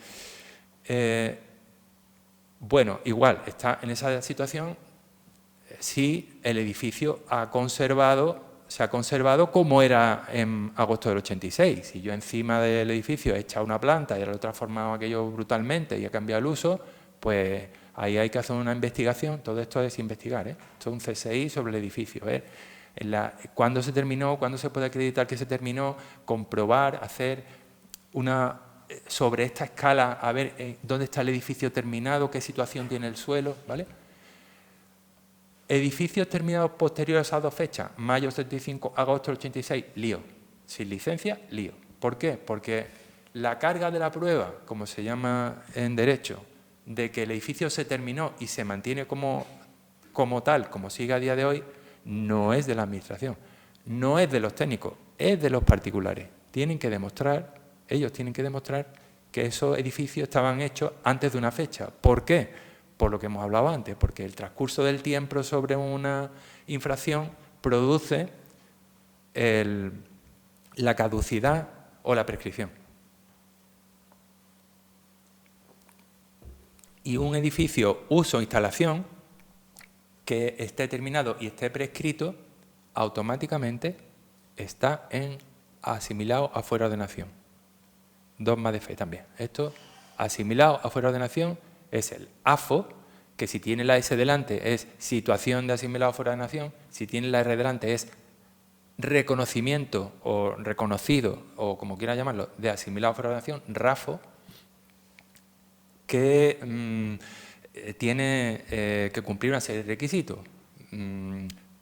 Bueno, igual, está en esa situación si el edificio se ha conservado como era en agosto del 86. Si yo encima del edificio he echado una planta y ahora lo he transformado aquello brutalmente y he cambiado el uso, pues ahí hay que hacer una investigación. Todo esto es investigar, ¿eh? Esto es un CSI sobre el edificio, ¿eh? ¿Cuándo se terminó? ¿Cuándo se puede acreditar que se terminó? Comprobar, hacer una... sobre esta escala, a ver dónde está el edificio terminado, qué situación tiene el suelo, ¿vale? Edificios terminados posteriores a esas dos fechas, mayo 75, agosto del 86, lío. Sin licencia, lío. ¿Por qué? Porque la carga de la prueba, como se llama en derecho, de que el edificio se terminó y se mantiene como tal, como sigue a día de hoy, no es de la Administración, no es de los técnicos, es de los particulares. Ellos tienen que demostrar que esos edificios estaban hechos antes de una fecha. ¿Por qué? Por lo que hemos hablado antes, porque el transcurso del tiempo sobre una infracción produce la caducidad o la prescripción. Y un edificio, uso o instalación que esté terminado y esté prescrito, automáticamente está asimilado a fuera de ordenación. Dogma de fe también. Esto, asimilado a fuera de ordenación, es el AFO, que si tiene la S delante es situación de asimilado a fuera de ordenación, si tiene la R delante es reconocimiento o reconocido, o como quiera llamarlo, de asimilado a fuera de ordenación, RAFO, que tiene que cumplir una serie de requisitos.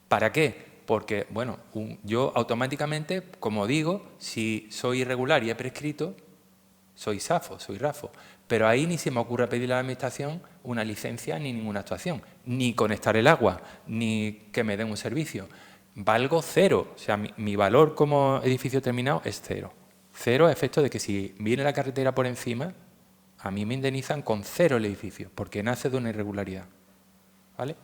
¿Para qué? Porque, bueno, yo automáticamente, como digo, si soy irregular y he prescrito, soy SAFO, soy RAFO. Pero ahí ni se me ocurre pedirle a la Administración una licencia ni ninguna actuación, ni conectar el agua, ni que me den un servicio. Valgo cero, o sea, mi valor como edificio terminado es cero. Cero a efecto de que si viene la carretera por encima, a mí me indemnizan con cero el edificio, porque nace de una irregularidad. ¿Vale?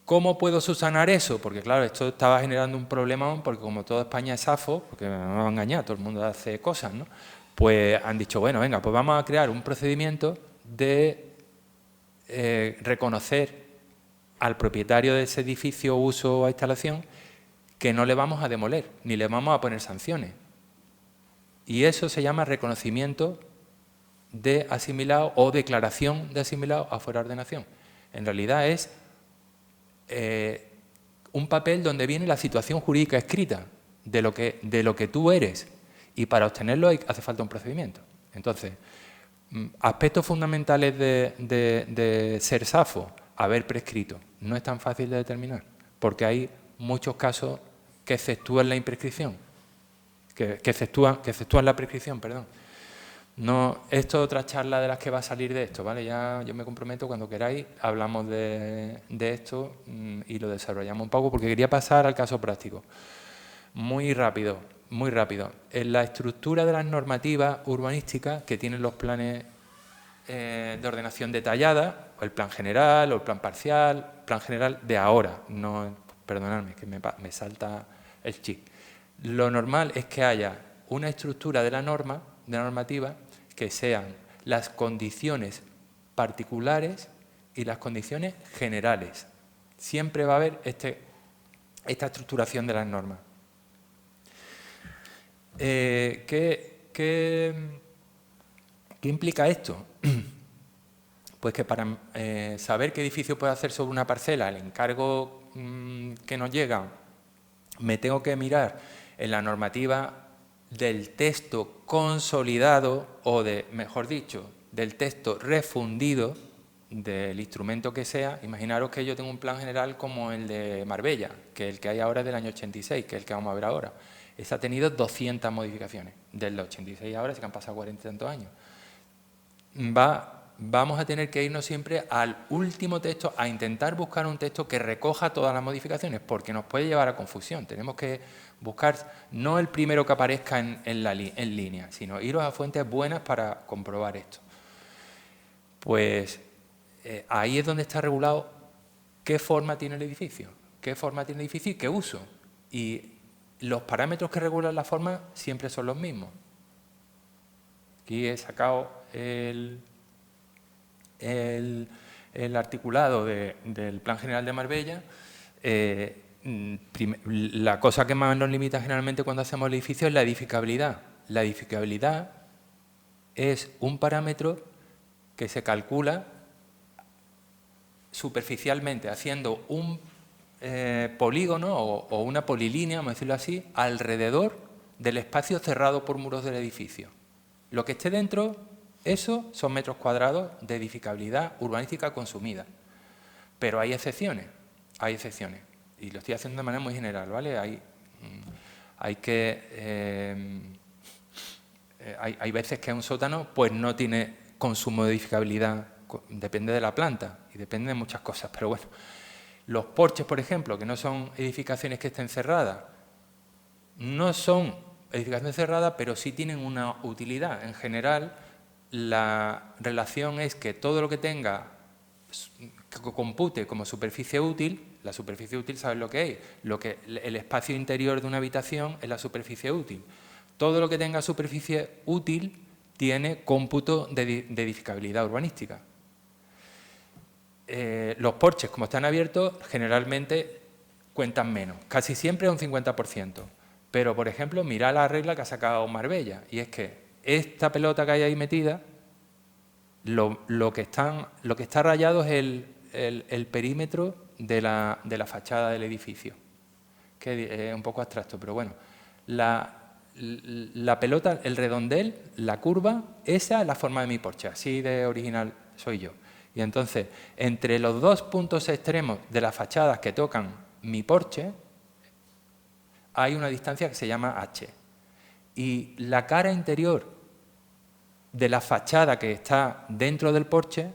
¿Cómo puedo subsanar eso? Porque claro, esto estaba generando un problema, porque como toda España es SAFO, porque no me va a engañar, todo el mundo hace cosas, ¿no? Pues han dicho, bueno, venga, pues vamos a crear un procedimiento de reconocer al propietario de ese edificio, uso o instalación, que no le vamos a demoler, ni le vamos a poner sanciones. Y eso se llama reconocimiento de asimilado o declaración de asimilado a fuera de ordenación. En realidad es un papel donde viene la situación jurídica escrita de lo que tú eres, y para obtenerlo hace falta un procedimiento. Entonces, aspectos fundamentales de ser SAFO, haber prescrito. No es tan fácil de determinar, porque hay muchos casos que exceptúan la imprescripción, que exceptúan la prescripción, perdón. No, esto es otra charla de las que va a salir de esto, ¿vale? Ya yo me comprometo, cuando queráis, hablamos de esto y lo desarrollamos un poco, porque quería pasar al caso práctico. Muy rápido, muy rápido. En la estructura de las normativas urbanísticas que tienen los planes de ordenación detallada, o el plan general, o el plan parcial, plan general de ahora, no, perdonadme, que me salta el chip. Lo normal es que haya una estructura de la normativa, que sean las condiciones particulares y las condiciones generales. Siempre va a haber esta estructuración de las normas. ¿Qué implica esto? Pues que para saber qué edificio puedo hacer sobre una parcela, el encargo que nos llega, me tengo que mirar en la normativa del texto consolidado o, mejor dicho, del texto refundido del instrumento que sea. Imaginaros que yo tengo un plan general como el de Marbella, que el que hay ahora es del año 86, que es el que vamos a ver ahora. Ese ha tenido 200 modificaciones, del 86 ahora, sí que han pasado 40 y tantos años. Vamos a tener que irnos siempre al último texto, a intentar buscar un texto que recoja todas las modificaciones, porque nos puede llevar a confusión. Tenemos que buscar no el primero que aparezca en línea, sino iros a fuentes buenas para comprobar esto. Pues ahí es donde está regulado qué forma tiene el edificio, y qué uso. Y los parámetros que regulan la forma siempre son los mismos. Aquí he sacado el articulado del Plan General de Marbella. La cosa que más nos limita generalmente cuando hacemos el edificio es la edificabilidad. La edificabilidad es un parámetro que se calcula superficialmente, haciendo un polígono o una polilínea, vamos a decirlo así, alrededor del espacio cerrado por muros del edificio. Lo que esté dentro, eso son metros cuadrados de edificabilidad urbanística consumida. Pero hay excepciones, y lo estoy haciendo de manera muy general, ¿vale? Hay veces que un sótano pues no tiene consumo de edificabilidad, depende de la planta y depende de muchas cosas, pero bueno. Los porches, por ejemplo, que no son edificaciones que estén cerradas, no son edificaciones cerradas, pero sí tienen una utilidad. En general, la relación es que todo lo que tenga, que compute como superficie útil, la superficie útil, ¿sabes lo que es? El espacio interior de una habitación es la superficie útil. Todo lo que tenga superficie útil tiene cómputo de edificabilidad urbanística. Los porches, como están abiertos, generalmente cuentan menos, casi siempre un 50%. Pero, por ejemplo, mirad la regla que ha sacado Marbella, y es que esta pelota que hay ahí metida, lo que está rayado es el perímetro de la fachada del edificio, que es un poco abstracto, pero bueno. La pelota, el redondel, la curva, esa es la forma de mi porche, así de original soy yo. Y entonces, entre los dos puntos extremos de las fachadas que tocan mi porche, hay una distancia que se llama H. Y la cara interior de la fachada que está dentro del porche,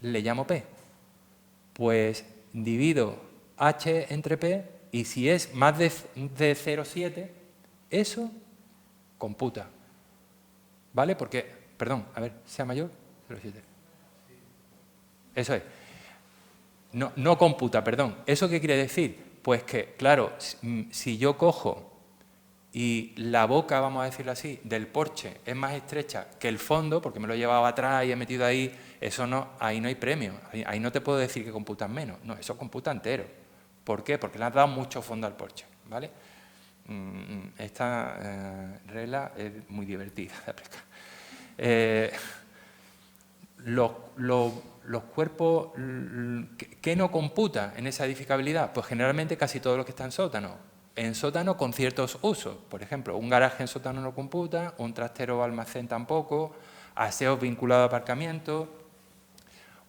le llamo P. Pues divido H entre P, y si es más de 0,7, eso computa. ¿Vale? Porque, perdón, a ver, sea mayor, 0,7. Eso es. No computa, perdón. ¿Eso qué quiere decir? Pues que, claro, si yo cojo y la boca, vamos a decirlo así, del porche es más estrecha que el fondo, porque me lo he llevado atrás y he metido ahí, eso no, ahí no hay premio. Ahí no te puedo decir que computan menos. No, eso computa entero. ¿Por qué? Porque le has dado mucho fondo al porche, ¿vale? Esta regla es muy divertida de aplicar. Los cuerpos, ¿qué no computa en esa edificabilidad? Pues generalmente casi todo lo que está en sótano. En sótano con ciertos usos. Por ejemplo, un garaje en sótano no computa, un trastero o almacén tampoco, aseos vinculados a aparcamiento,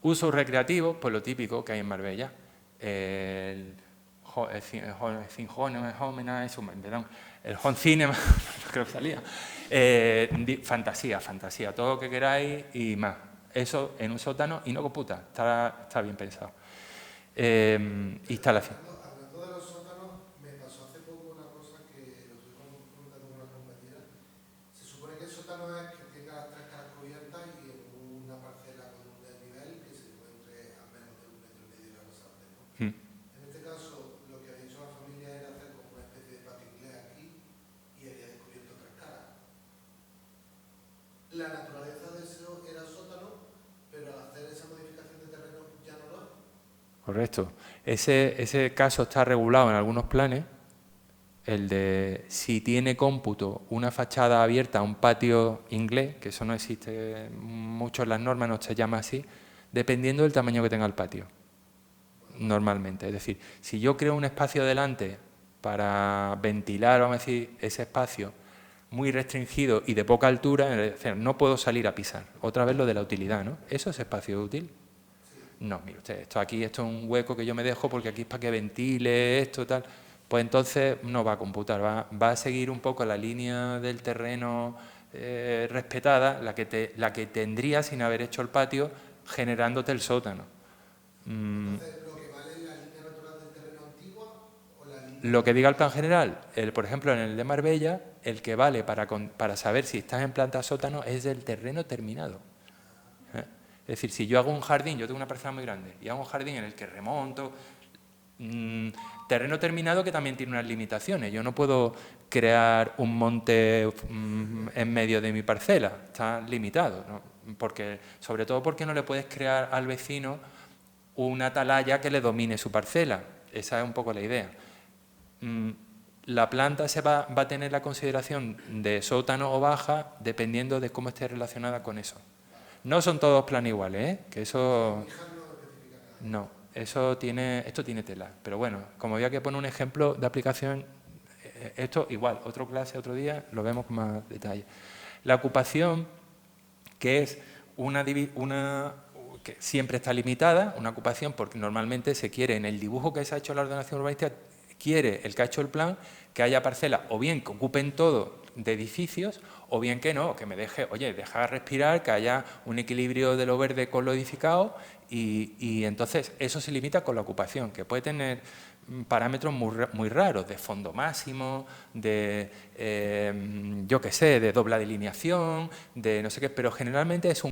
Usos recreativos, pues lo típico que hay en Marbella. El home cinema, creo que salía. Fantasía, todo lo que queráis y más. Eso en un sótano y no computa, está bien pensado. Instalación. Hablando de los sótanos, me pasó hace poco una cosa que lo estoy comentando con una compañera. Se supone que el sótano es que tenga las 3 caras cubiertas y en una parcela con un desnivel que se encuentre a menos de 1,5 metros la cosa antes, ¿no? En este caso, lo que había hecho la familia era hacer como una especie de patio inglés aquí y había descubierto 3 caras. La naturaleza de eso era sótano, pero al hacer esa modificación de terreno ya no lo es. Correcto. Ese caso está regulado en algunos planes, el de si tiene cómputo una fachada abierta a un patio inglés, que eso no existe mucho en las normas, no se llama así, dependiendo del tamaño que tenga el patio, normalmente. Es decir, si yo creo un espacio delante para ventilar, vamos a decir, ese espacio muy restringido y de poca altura, es decir, no puedo salir a pisar. Otra vez lo de la utilidad, ¿no? ¿Eso es espacio útil? No, mire usted, esto es un hueco que yo me dejo porque aquí es para que ventile esto, tal. Pues entonces no va a computar, va a seguir un poco la línea del terreno respetada, la que tendría sin haber hecho el patio, generándote el sótano. Entonces, ¿lo que vale es la línea natural del terreno antigua o la línea...? Lo que diga el plan general, por ejemplo, en el de Marbella, el que vale para saber si estás en planta sótano es el terreno terminado. Es decir, si yo hago un jardín, yo tengo una parcela muy grande, y hago un jardín en el que remonto, terreno terminado que también tiene unas limitaciones. Yo no puedo crear un monte en medio de mi parcela, está limitado, ¿no? Sobre todo porque no le puedes crear al vecino una atalaya que le domine su parcela. Esa es un poco la idea. La planta va a tener la consideración de sótano o baja dependiendo de cómo esté relacionada con eso. No son todos planes iguales, ¿eh? Que eso... No, esto tiene tela. Pero bueno, como había que poner un ejemplo de aplicación, esto igual, otra clase, otro día, lo vemos con más detalle. La ocupación, que es una que siempre está limitada, una ocupación porque normalmente se quiere, en el dibujo que se ha hecho en la ordenación urbanística, quiere el que ha hecho el plan que haya parcelas o bien que ocupen todo de edificios o bien que no, que me deje, oye, deja respirar, que haya un equilibrio de lo verde con lo edificado y entonces eso se limita con la ocupación, que puede tener parámetros muy raros, de fondo máximo, de, yo qué sé, de doble delineación, de no sé qué, pero generalmente es un